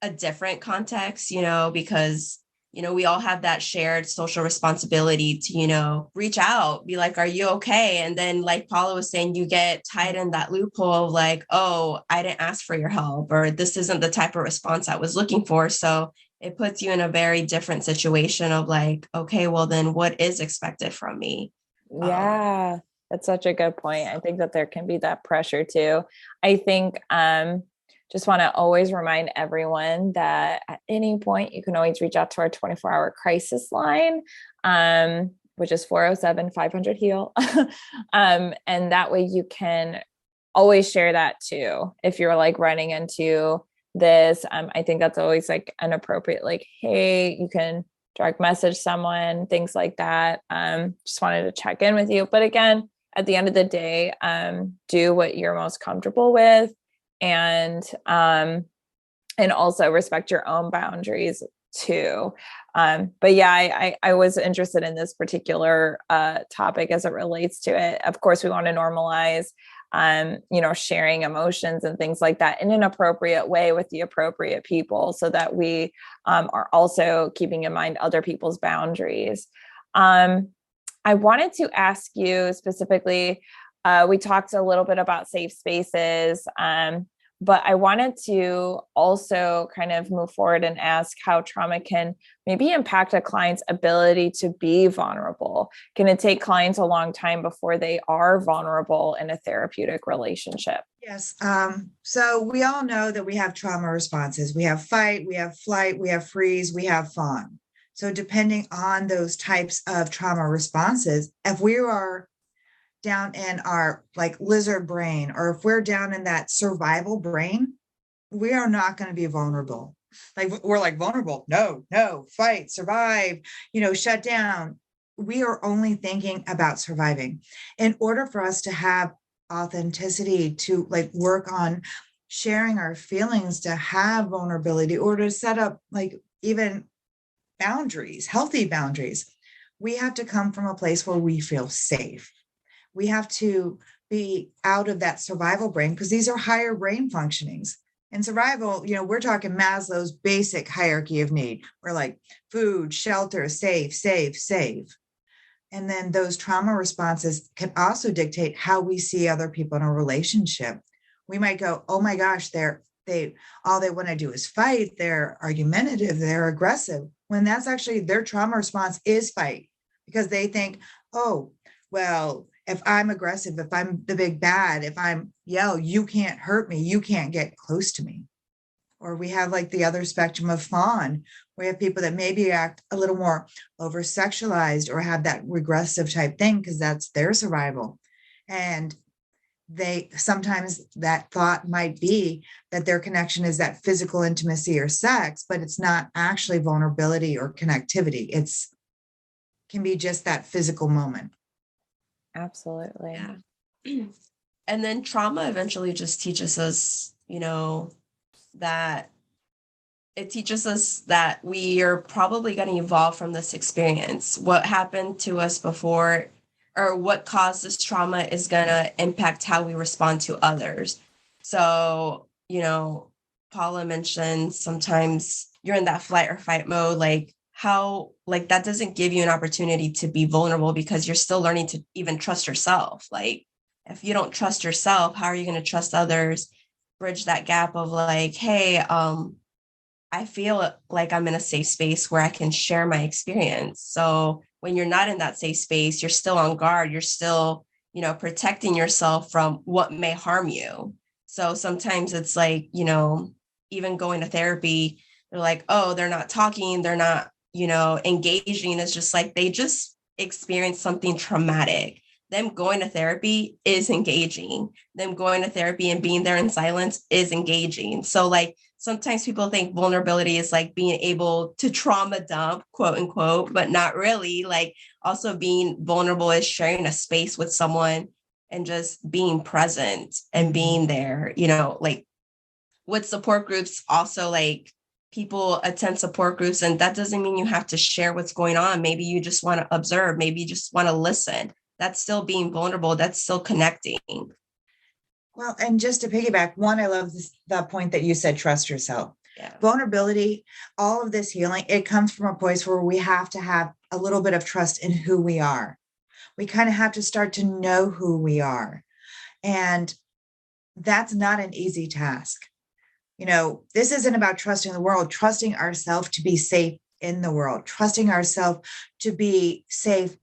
a different context, because we all have that shared social responsibility to, reach out, be like, are you okay? And then, like Paula was saying, you get tied in that loophole of like, oh, I didn't ask for your help, or this isn't the type of response I was looking for. So it puts you in a very different situation of like, okay, well then what is expected from me? Yeah, that's such a good point. I think that there can be that pressure too. I think, just want to always remind everyone that at any point you can always reach out to our 24-hour crisis line, which is 407-500-HEAL. And that way you can always share that too. If you're like running into this, I think that's always like an appropriate, like, hey, you can direct message someone, things like that. Just wanted to check in with you. But again, at the end of the day, do what you're most comfortable with, and also respect your own boundaries too. But yeah, I was interested in this particular topic as it relates to it. Of course, we want to normalize, sharing emotions and things like that in an appropriate way with the appropriate people, so that we are also keeping in mind other people's boundaries. I wanted to ask you specifically, we talked a little bit about safe spaces. But I wanted to also kind of move forward and ask how trauma can maybe impact a client's ability to be vulnerable. Can it take clients a long time before they are vulnerable in a therapeutic relationship? Yes. So we all know that we have trauma responses. We have fight, we have flight, we have freeze, we have fawn. So depending on those types of trauma responses, if we are down in our like lizard brain, or if we're down in that survival brain, we are not going to be vulnerable. Like we're like vulnerable. No, fight, survive, shut down. We are only thinking about surviving. In order for us to have authenticity, to like work on sharing our feelings, to have vulnerability, or to set up like even boundaries, healthy boundaries, we have to come from a place where we feel safe. We have to be out of that survival brain, because these are higher brain functionings. In survival, we're talking Maslow's basic hierarchy of need. We're like food, shelter, safe. And then those trauma responses can also dictate how we see other people in a relationship. We might go, oh my gosh, they all they want to do is fight. They're argumentative, they're aggressive, when that's actually their trauma response is fight, because they think, oh, well, if I'm aggressive, if I'm the big bad, if I'm yell, you can't hurt me, you can't get close to me. Or we have like the other spectrum of fawn. We have people that maybe act a little more over sexualized or have that regressive type thing because that's their survival. And they sometimes that thought might be that their connection is that physical intimacy or sex, but it's not actually vulnerability or connectivity. It's can be just that physical moment. Absolutely. Yeah. And then trauma eventually just teaches us, that it teaches us that we are probably going to evolve from this experience. What happened to us before, or what caused this trauma, is going to impact how we respond to others. So, Paula mentioned sometimes you're in that flight or fight mode, that doesn't give you an opportunity to be vulnerable, because you're still learning to even trust yourself. Like, if you don't trust yourself, how are you going to trust others? Bridge that gap of like, hey, I feel like I'm in a safe space where I can share my experience. So when you're not in that safe space, you're still on guard. You're still, protecting yourself from what may harm you. So sometimes it's like, even going to therapy, they're like, oh, they're not talking. They're not, engaging. It's just like they just experienced something traumatic. Them going to therapy is engaging. Them going to therapy and being there in silence is engaging. So like sometimes people think vulnerability is like being able to trauma dump, quote unquote, but not really. Like also being vulnerable is sharing a space with someone and just being present and being there, like with support groups. Also, like people attend support groups, and that doesn't mean you have to share what's going on. Maybe you just want to observe. Maybe you just want to listen. That's still being vulnerable. That's still connecting. Well, and just to piggyback, one, I love the point that you said, trust yourself. Yeah. Vulnerability, all of this healing, it comes from a place where we have to have a little bit of trust in who we are. We kind of have to start to know who we are. And that's not an easy task. This isn't about trusting the world, trusting ourselves to be safe in the world, trusting ourselves to be safe,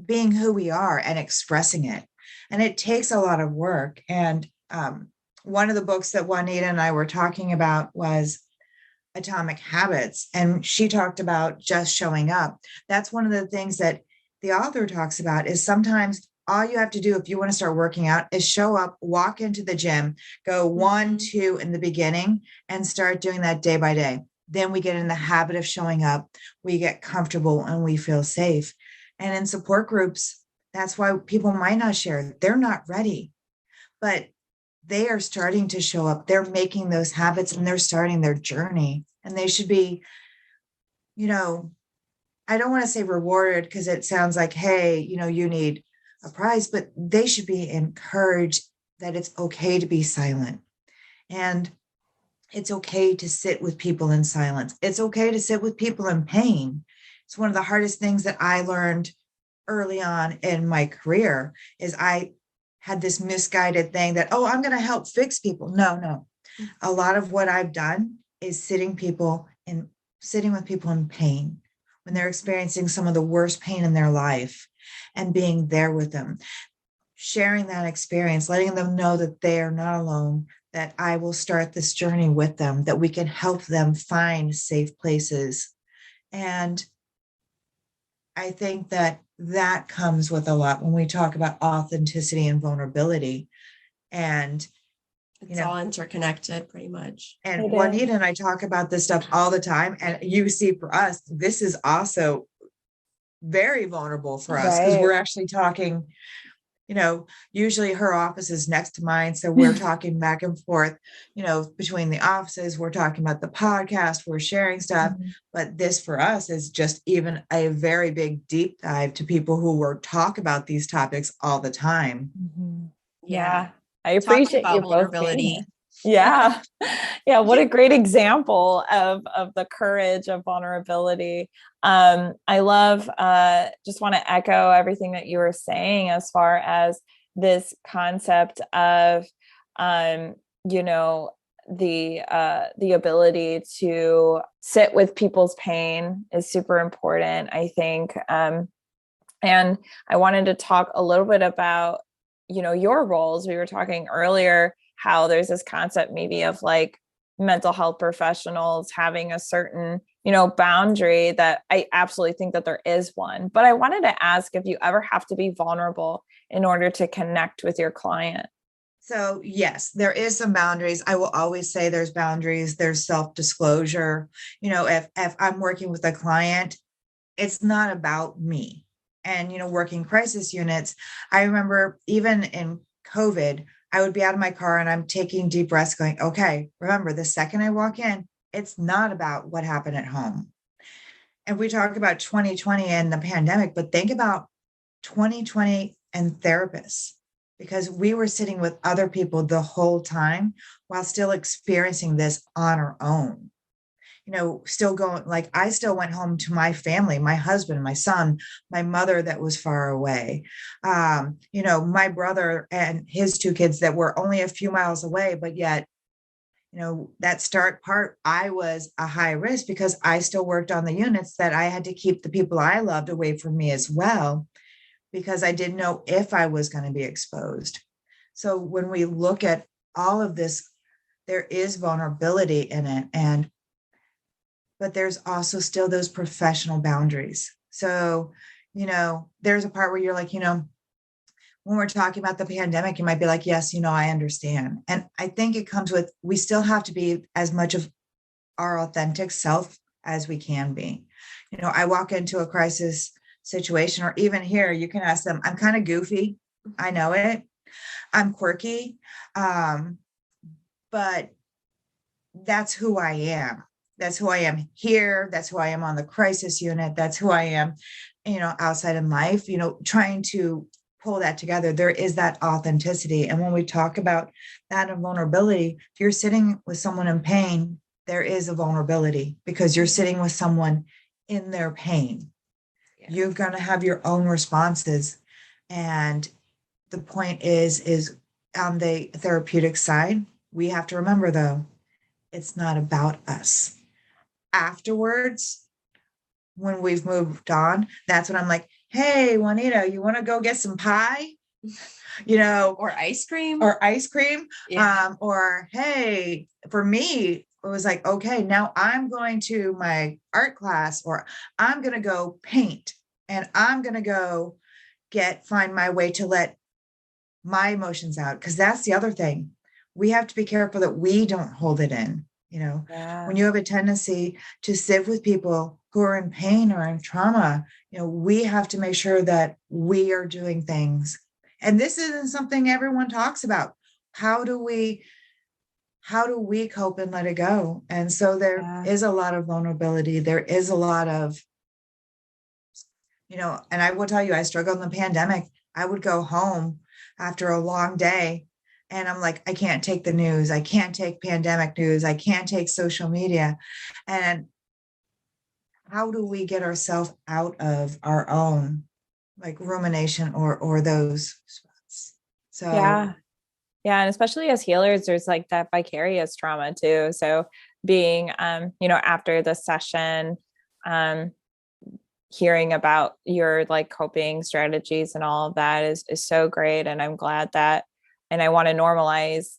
being who we are and expressing it. And it takes a lot of work. And one of the books that Juanita and I were talking about was Atomic Habits. And she talked about just showing up. That's one of the things that the author talks about is sometimes all you have to do if you want to start working out is show up, walk into the gym, go 1, 2 in the beginning and start doing that day by day. Then we get in the habit of showing up, we get comfortable and we feel safe. And in support groups, that's why people might not share. They're not ready, but they are starting to show up. They're making those habits and they're starting their journey. And they should be, I don't want to say rewarded because it sounds like, hey, you need a prize, but they should be encouraged that it's okay to be silent. And it's okay to sit with people in silence. It's okay to sit with people in pain. It's one of the hardest things that I learned early on in my career is I had this misguided thing that, oh, I'm going to help fix people. No. A lot of what I've done is sitting with people in pain when they're experiencing some of the worst pain in their life and being there with them, sharing that experience, letting them know that they are not alone, that I will start this journey with them, that we can help them find safe places. And I think that that comes with a lot when we talk about authenticity and vulnerability. And It's all interconnected pretty much. And Juanita and I talk about this stuff all the time. And you see, for us, this is also very vulnerable for us because we're actually talking, usually her office is next to mine. So we're talking back and forth, between the offices. We're talking about the podcast, we're sharing stuff. But this for us is just even a very big deep dive to people who talk about these topics all the time. Yeah. I appreciate you both vulnerability. Yeah. Yeah. What a great example of the courage of vulnerability. I love, just want to echo everything that you were saying as far as this concept of, the ability to sit with people's pain is super important, I think. And I wanted to talk a little bit about, your roles. We were talking earlier how there's this concept maybe of like mental health professionals having a certain, boundary, that I absolutely think that there is one. But I wanted to ask if you ever have to be vulnerable in order to connect with your client. So yes, there is some boundaries. I will always say there's boundaries. There's self-disclosure. If I'm working with a client, it's not about me. And, working crisis units, I remember even in COVID, I would be out of my car and I'm taking deep breaths going, okay, remember the second I walk in, it's not about what happened at home. And we talk about 2020 and the pandemic, but think about 2020 and therapists, because we were sitting with other people the whole time while still experiencing this on our own. Still going, like I still went home to my family, my husband, my son, my mother that was far away, my brother and his two kids that were only a few miles away, but yet, that start part, I was a high risk because I still worked on the units that I had to keep the people I loved away from me as well, because I didn't know if I was going to be exposed. So when we look at all of this, there is vulnerability in it. But there's also still those professional boundaries. So, there's a part where you're like, when we're talking about the pandemic, you might be like, yes, I understand. And I think it comes with, we still have to be as much of our authentic self as we can be. I walk into a crisis situation, or even here, you can ask them, I'm kind of goofy. I know it. I'm quirky. But that's who I am. That's who I am here. That's who I am on the crisis unit. That's who I am, outside in life, trying to pull that together. There is that authenticity. And when we talk about that and vulnerability, if you're sitting with someone in pain, there is a vulnerability because you're sitting with someone in their pain. Yeah. You're going to have your own responses. And the point is on the therapeutic side, we have to remember, though, it's not about us. Afterwards, when we've moved on, that's when I'm like, hey, Juanita, you want to go get some pie? Or ice cream. Yeah. Or, hey, for me, it was like, okay, now I'm going to my art class, or I'm going to go paint, and I'm going to go find my way to let my emotions out. Because that's the other thing. We have to be careful that we don't hold it in. When you have a tendency to sit with people who are in pain or in trauma, we have to make sure that we are doing things. And this isn't something everyone talks about. How do we cope and let it go? And so there is a lot of vulnerability. There is a lot of, and I will tell you, I struggled in the pandemic. I would go home after a long day, and I'm like, I can't take the news. I can't take pandemic news. I can't take social media. And how do we get ourselves out of our own rumination or those spots? So Yeah. And especially as healers, there's like that vicarious trauma too. So being, after the session, um, hearing about your like coping strategies and all of that is so great. And I'm glad that, and I want to normalize,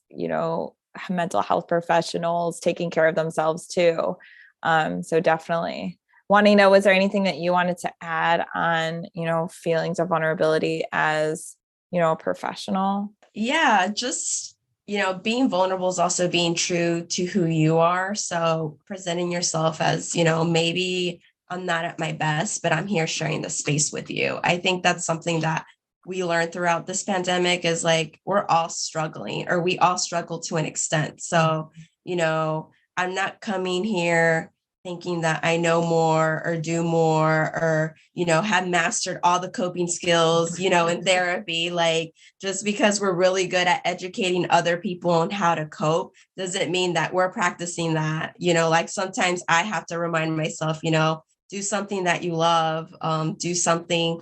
mental health professionals taking care of themselves too. So definitely. Juanita, was there anything that you wanted to add on, feelings of vulnerability as, a professional? Yeah, just, being vulnerable is also being true to who you are. So presenting yourself as, maybe I'm not at my best, but I'm here sharing the space with you. I think that's something that we learned throughout this pandemic is like, we're all struggling, or we all struggle to an extent. So, I'm not coming here thinking that I know more or do more or, have mastered all the coping skills, in therapy. Like, just because we're really good at educating other people on how to cope doesn't mean that we're practicing that. Like sometimes I have to remind myself, do something that you love, do something,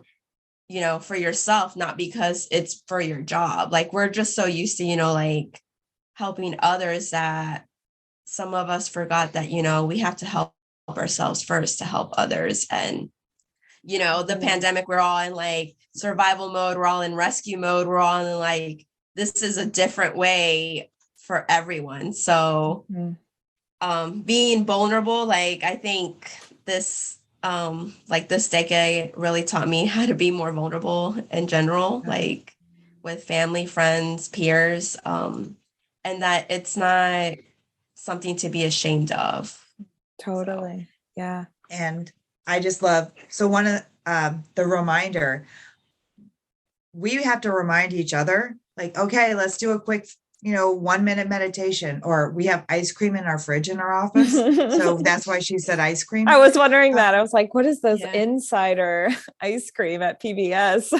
for yourself, not because it's for your job. Like we're just so used to, like helping others that some of us forgot that, we have to help ourselves first to help others. And, the pandemic, we're all in like survival mode. We're all in rescue mode. We're all in like, this is a different way for everyone. So being vulnerable, like I think this, this decade really taught me how to be more vulnerable in general, like with family, friends, peers, and that it's not something to be ashamed of. Totally. So. Yeah. And I just love, so one of the reminder, we have to remind each other, like, okay, let's do a quick, 1 minute meditation, or we have ice cream in our fridge in our office. So that's why she said ice cream. I was wondering that. I was like, what is this insider ice cream at PBS?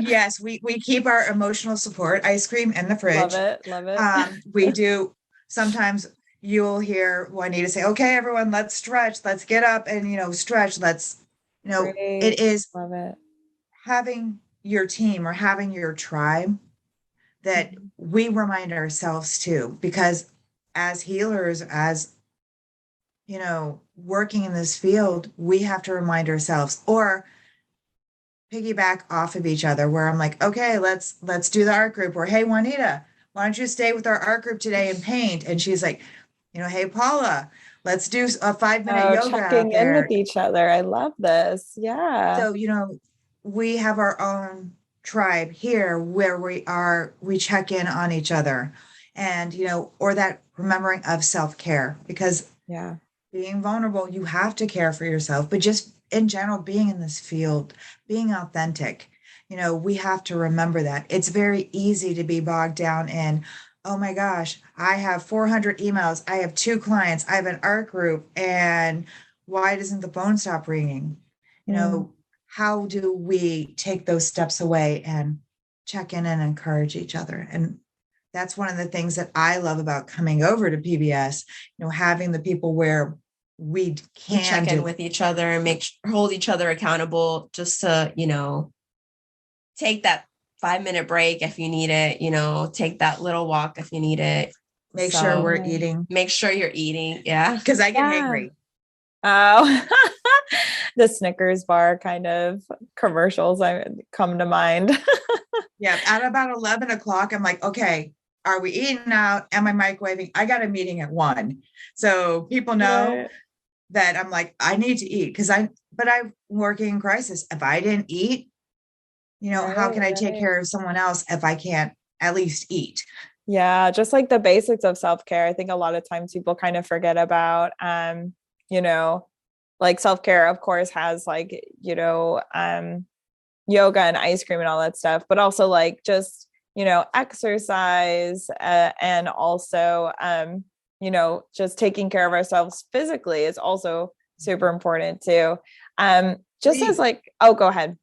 Yes, we keep our emotional support ice cream in the fridge. Love it. We do. Sometimes you'll hear Juanita say, okay, everyone, let's stretch, let's get up and, stretch. Let's, it is love it. Having your team or having your tribe that we remind ourselves too, because as healers, as, working in this field, we have to remind ourselves or piggyback off of each other where I'm like, okay, let's do the art group, or, hey, Juanita, why don't you stay with our art group today and paint? And she's like, hey, Paula, let's do a 5-minute yoga out checking in there. with each other. I love this. Yeah. So, we have our own tribe here where we check in on each other and, or that remembering of self-care, because being vulnerable, you have to care for yourself, but just in general, being in this field, being authentic, we have to remember that. It's very easy to be bogged down in, oh my gosh, I have 400 emails. I have 2 clients. I have an art group. And why doesn't the phone stop ringing? How do we take those steps away and check in and encourage each other? And that's one of the things that I love about coming over to PBS, having the people where we can check in with each other and hold each other accountable, just to, take that 5-minute break if you need it, take that little walk if you need it. Make sure we're eating. Make sure you're eating. Yeah. Because I get hangry. Oh, the Snickers bar kind of commercials come to mind. Yeah. At about 11 o'clock, I'm like, okay, are we eating out? Am I microwaving? I got a meeting at 1. So people know that I'm like, I need to eat but I'm working in crisis. If I didn't eat, how can I take care of someone else if I can't at least eat? Yeah. Just like the basics of self-care. I think a lot of times people kind of forget about, like self-care, of course, has like, yoga and ice cream and all that stuff, but also like just, exercise, and also, just taking care of ourselves physically is also super important too. Just sleep. As like, oh, go ahead.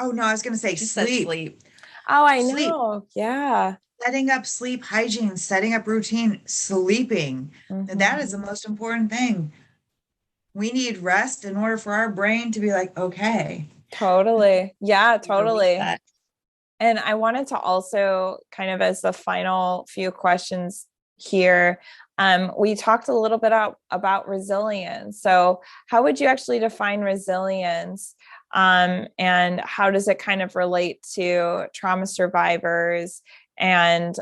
Oh no, I was going to say sleep. Oh, I know. Yeah. Setting up sleep hygiene, setting up routine, sleeping. That is the most important thing. We need rest in order for our brain to be like, okay. Totally. Yeah, totally. And I wanted to also kind of as the final few questions here, we talked a little bit about resilience. So how would you actually define resilience? And how does it kind of relate to trauma survivors and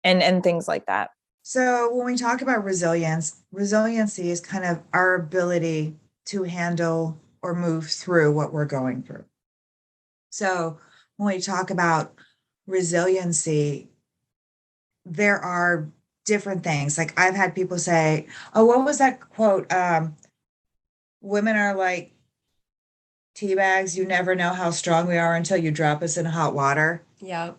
things like that? So when we talk about resilience, resiliency is kind of our ability to handle or move through what we're going through. So when we talk about resiliency, there are different things. Like I've had people say, "Oh, what was that quote? Women are like tea bags. You never know how strong we are until you drop us in hot water." Yeah.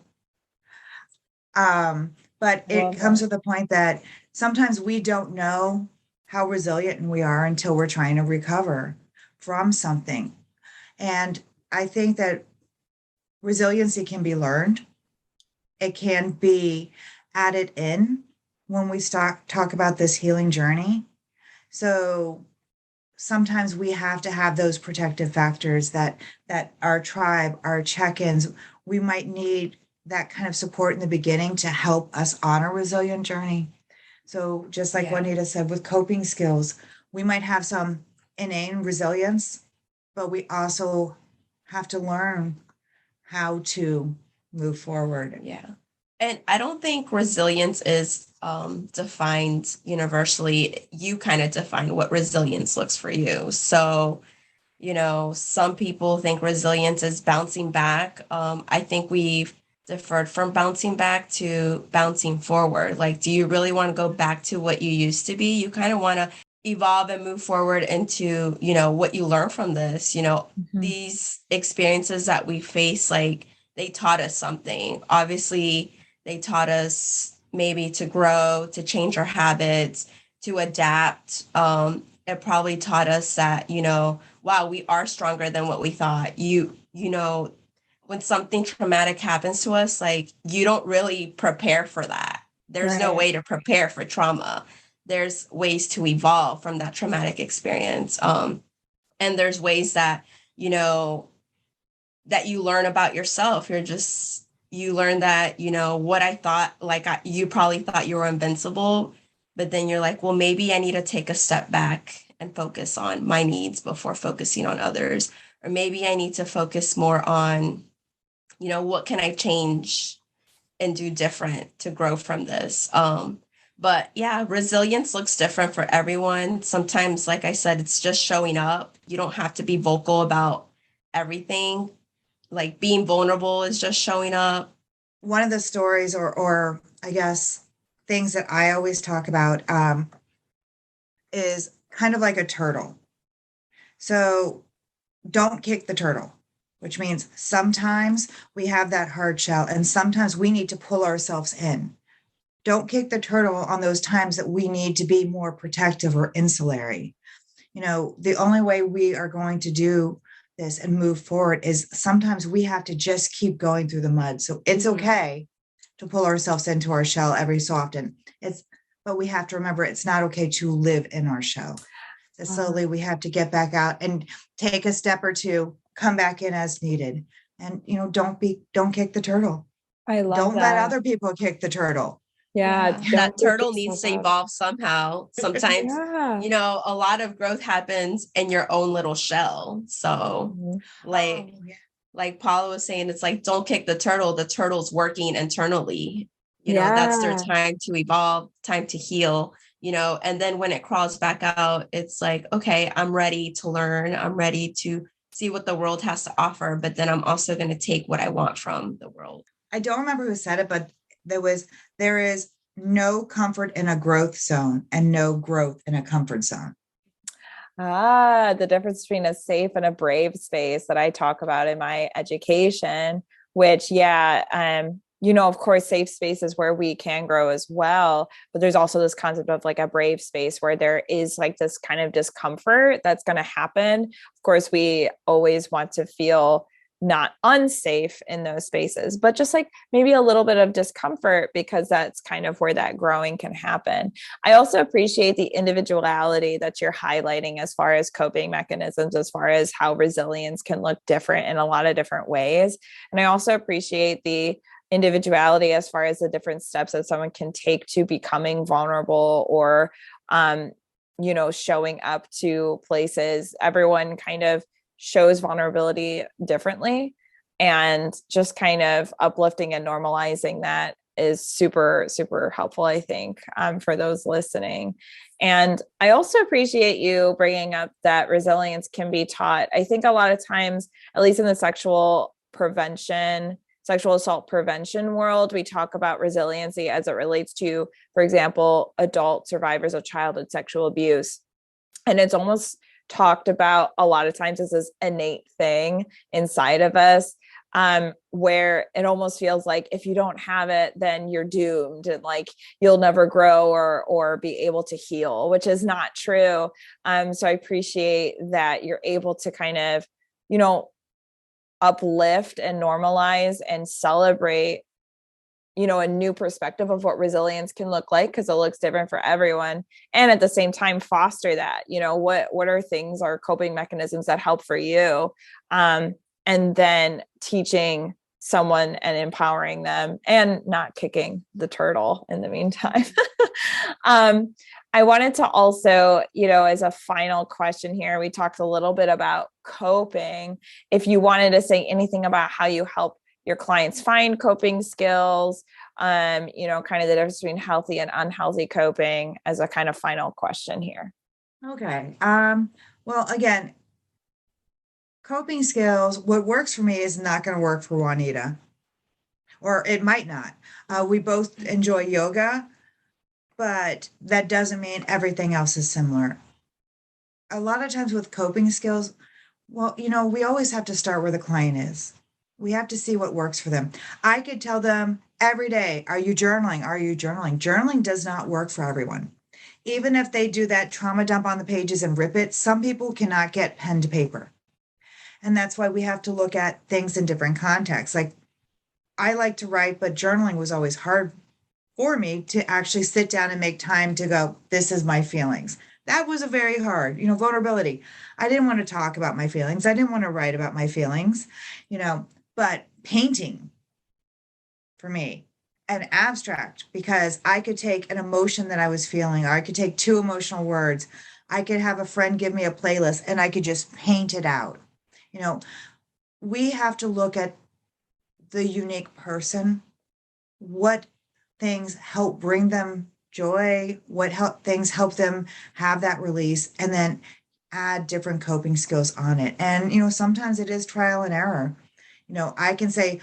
But I it love comes that. to the point that sometimes we don't know how resilient we are until we're trying to recover from something. And I think that resiliency can be learned. It can be added in when we talk about this healing journey. So sometimes we have to have those protective factors that our tribe, our check-ins, we might need that kind of support in the beginning to help us on a resilient journey. So just like Yeah. Juanita said, with coping skills, we might have some innate resilience, but we also have to learn how to move forward. Yeah. And I don't think resilience is defined universally. You kind of define what resilience looks for you. So, some people think resilience is bouncing back. I think we've deferred from bouncing back to bouncing forward. Like, do you really want to go back to what you used to be? You kind of want to evolve and move forward into, what you learn from this. Mhm. These experiences that we face, like, they taught us something. Obviously, they taught us maybe to grow, to change our habits, to adapt. It probably taught us that, wow, we are stronger than what we thought. When something traumatic happens to us, like, you don't really prepare for that. There's no Right. way to prepare for trauma. There's ways to evolve from that traumatic experience. And there's ways that, that you learn about yourself. You learn that, what I thought, like, you probably thought you were invincible, but then you're like, well, maybe I need to take a step back and focus on my needs before focusing on others. Or maybe I need to focus more on, what can I change and do different to grow from this. But yeah, resilience looks different for everyone. Sometimes, like I said, it's just showing up. You don't have to be vocal about everything. Like, being vulnerable is just showing up. One of the stories or I guess things that I always talk about is kind of like a turtle. So don't kick the turtle, which means sometimes we have that hard shell and sometimes we need to pull ourselves in. Don't kick the turtle on those times that we need to be more protective or insulary. The only way we are going to do this and move forward is sometimes we have to just keep going through the mud. So it's Mhm. okay to pull ourselves into our shell every so often. But we have to remember it's not okay to live in our shell. So slowly we have to get back out and take a step or two, come back in as needed. And don't kick the turtle. I love Don't let that. other people kick the turtle. Yeah. Yeah, Don't that beat turtle needs yourself to up. evolve somehow. Sometimes, Yeah. a lot of growth happens in your own little shell. So, Mhm. like, Oh, yeah. like Paula was saying, it's like, don't kick the turtle. The turtle's working internally. That's their Yeah. time to evolve, time to heal, and then when it crawls back out, it's like, okay, I'm ready to learn. I'm ready to see what the world has to offer. But then I'm also going to take what I want from the world. I don't remember who said it, but there is no comfort in a growth zone and no growth in a comfort zone. The difference between a safe and a brave space that I talk about in my education, which, of course, safe spaces where we can grow as well. But there's also this concept of like a brave space where there is like this kind of discomfort that's going to happen. Of course, we always want to feel not unsafe in those spaces, but just like maybe a little bit of discomfort, because that's kind of where that growing can happen. I also appreciate the individuality that you're highlighting as far as coping mechanisms, as far as how resilience can look different in a lot of different ways. And I also appreciate the individuality as far as the different steps that someone can take to becoming vulnerable or, showing up to places. Everyone kind of shows vulnerability differently, and just kind of uplifting and normalizing that is super, super helpful, I think, for those listening. And I also appreciate you bringing up that resilience can be taught. I think a lot of times, at least in the sexual assault prevention world, we talk about resiliency as it relates to, for example, adult survivors of childhood sexual abuse. And it's almost talked about a lot of times as this innate thing inside of us, where it almost feels like if you don't have it, then you're doomed, and like you'll never grow or be able to heal, which is not true. So I appreciate that you're able to kind of, uplift and normalize and celebrate, a new perspective of what resilience can look like, because it looks different for everyone. And at the same time, foster that, what are things or coping mechanisms that help for you? And then teaching someone and empowering them, and not kicking the turtle in the meantime. I wanted to also, as a final question here, we talked a little bit about coping. If you wanted to say anything about how you help your clients find coping skills, kind of the difference between healthy and unhealthy coping, as a kind of final question here. Okay. Well, again, coping skills, what works for me is not going to work for Juanita, or it might not. We both enjoy yoga, but that doesn't mean everything else is similar. A lot of times with coping skills, well, we always have to start where the client is. We have to see what works for them. I could tell them every day, are you journaling? Are you journaling? Journaling does not work for everyone. Even if they do that trauma dump on the pages and rip it, some people cannot get pen to paper. And that's why we have to look at things in different contexts. Like, I like to write, but journaling was always hard for me to actually sit down and make time to go, this is my feelings. That was a very hard, vulnerability. I didn't want to talk about my feelings. I didn't want to write about my feelings, but painting for me, an abstract, because I could take an emotion that I was feeling, or I could take 2 emotional words. I could have a friend give me a playlist and I could just paint it out. We have to look at the unique person, what things help bring them joy, things help them have that release, and then add different coping skills on it. And, sometimes it is trial and error. I can say,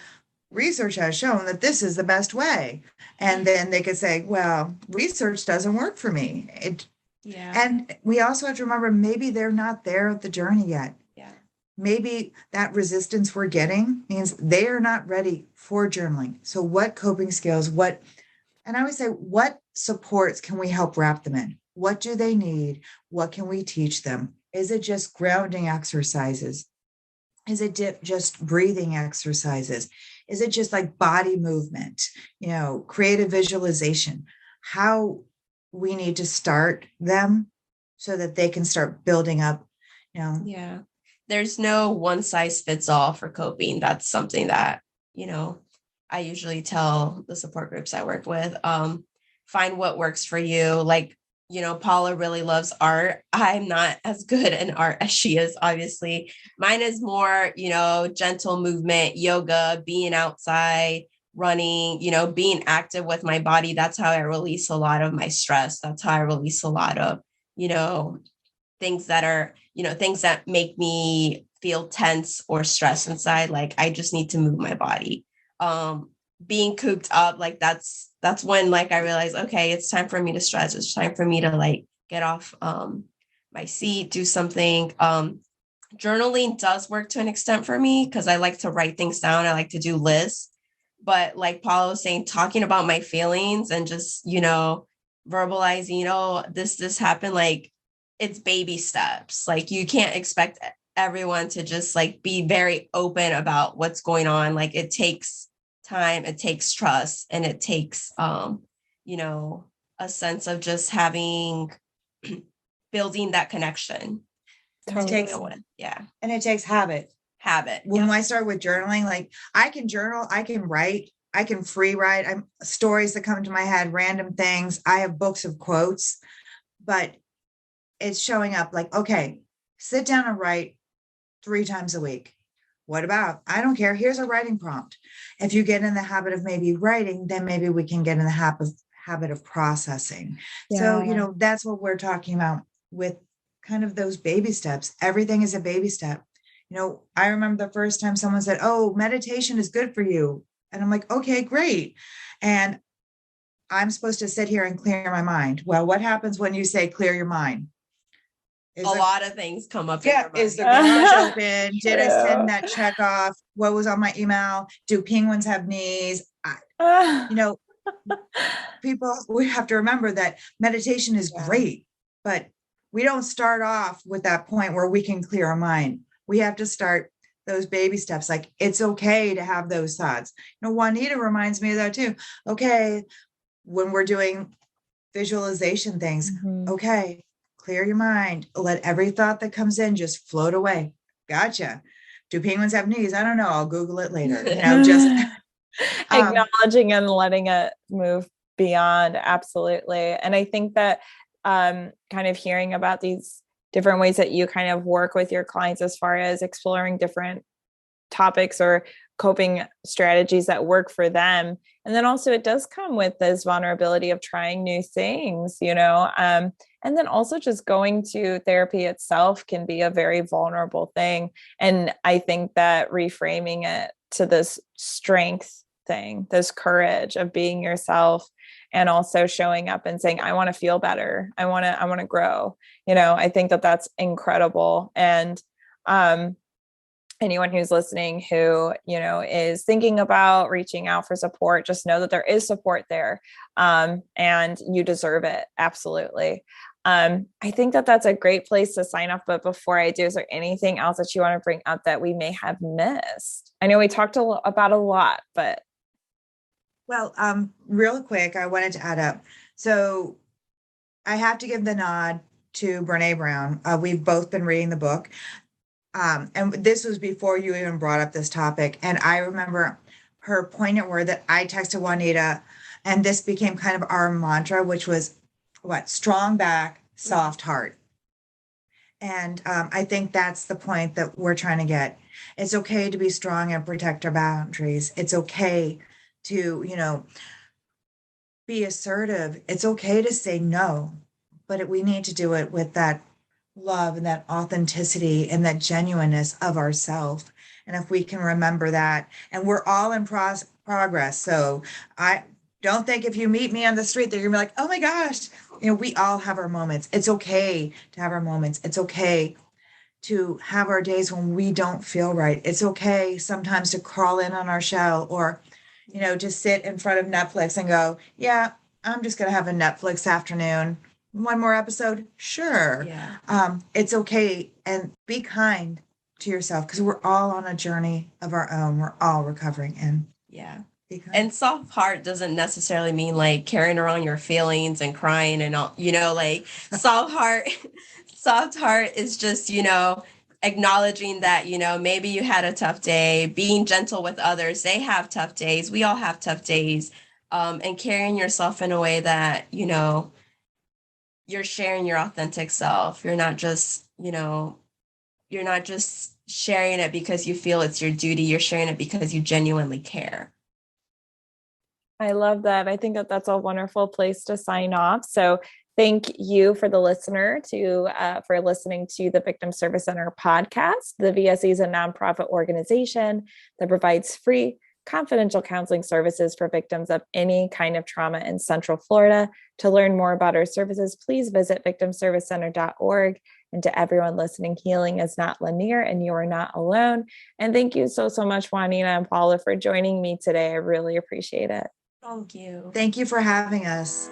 research has shown that this is the best way. And then they could say, well, research doesn't work for me. And we also have to remember, maybe they're not there at the journey yet. Maybe that resistance we're getting means they are not ready for journaling. So what coping skills, and I always say, what supports can we help wrap them in? What do they need? What can we teach them? Is it just grounding exercises? Is it just breathing exercises? Is it just like body movement, creative visualization? How we need to start them so that they can start building up, Yeah. There's no one size fits all for coping. That's something that, I usually tell the support groups I work with, find what works for you. Like, Paula really loves art. I'm not as good in art as she is, obviously. Mine is more, gentle movement, yoga, being outside, running, being active with my body. That's how I release a lot of my stress. That's how I release a lot of, things that are, things that make me feel tense or stressed inside. Like, I just need to move my body. Being cooped up, like that's when, like, I realize, okay, it's time for me to stretch. It's time for me to like get off my seat, do something. Journaling does work to an extent for me, because I like to write things down. I like to do lists. But like Paula was saying, talking about my feelings and just, verbalizing, this happened, like, it's baby steps. Like, you can't expect everyone to just like be very open about what's going on. Like it takes time, it takes trust, and it takes, you know, a sense of just having, building that connection. It takes, yeah. And it takes habit. When I started with journaling, like I can journal, I can write, I can free write. I'm stories that come to my head, random things. I have books of quotes, but it's showing up like, okay, sit down and write 3 times a week. What about? I don't care. Here's a writing prompt. If you get in the habit of maybe writing, then maybe we can get in the habit of processing. Yeah. So, you know, that's what we're talking about with kind of those baby steps. Everything is a baby step. You know, I remember the first time someone said, oh, meditation is good for you. And I'm like, okay, great. And I'm supposed to sit here and clear my mind. Well, what happens when you say clear your mind? A lot of things come up. Yeah. Is the garage open? Did I send that check off? What was on my email? Do penguins have knees? You know, people, we have to remember that meditation is great, but we don't start off with that point where we can clear our mind. We have to start those baby steps. Like it's okay to have those thoughts. You know, Juanita reminds me of that too. Okay. When we're doing visualization things, okay, clear your mind. Let every thought that comes in just float away. Gotcha. Do penguins have knees? I don't know. I'll Google it later. You know, just acknowledging and letting it move beyond. Absolutely. And I think that kind of hearing about these different ways that you kind of work with your clients as far as exploring different topics or coping strategies that work for them. And then also it does come with this vulnerability of trying new things, you know, and then also just going to therapy itself can be a very vulnerable thing. And I think that reframing it to this strength thing, this courage of being yourself, and also showing up and saying, I want to feel better. I want to grow. You know, I think that that's incredible. And, anyone who's listening who, you know, is thinking about reaching out for support, just know that there is support there. And you deserve it. Absolutely. I think that that's a great place to sign off. But before I do, is there anything else that you want to bring up that we may have missed? I know we talked about a lot, but. Well, real quick, I wanted to add up. So I have to give the nod to Brene Brown. We've both been reading the book. And this was before you even brought up this topic. And I remember her poignant word that I texted Juanita, and this became kind of our mantra, which was what? Strong back, soft heart. And I think that's the point that we're trying to get. It's okay to be strong and protect our boundaries. It's okay to, you know, be assertive. It's okay to say no, but we need to do it with that love and that authenticity and that genuineness of ourselves. And if we can remember that, and we're all in progress. So I don't think if you meet me on the street that you're gonna be like, oh my gosh, you know, we all have our moments. It's okay to have our moments. It's okay to have our days when we don't feel right. It's okay sometimes to crawl in on our shell, or, you know, just sit in front of Netflix and go, yeah, I'm just going to have a Netflix afternoon. One more episode? Sure. Yeah. It's okay. And be kind to yourself, because we're all on a journey of our own. We're all recovering. And yeah. And soft heart doesn't necessarily mean like carrying around your feelings and crying and all, you know, like soft heart is just, you know, acknowledging that, you know, maybe you had a tough day, being gentle with others. They have tough days. We all have tough days. And carrying yourself in a way that, you know, you're sharing your authentic self. You're not just, you know, you're not just sharing it because you feel it's your duty. You're sharing it because you genuinely care. I love that. I think that that's a wonderful place to sign off. So thank you for the listener for listening to the Victim Service Center podcast. The VSC is a nonprofit organization that provides free, confidential counseling services for victims of any kind of trauma in Central Florida. To learn more about our services, please visit victimservicecenter.org. And to everyone listening, healing is not linear and you are not alone. And thank you so much, Juanita and Paula, for joining me today. I really appreciate it. Thank you. Thank you for having us.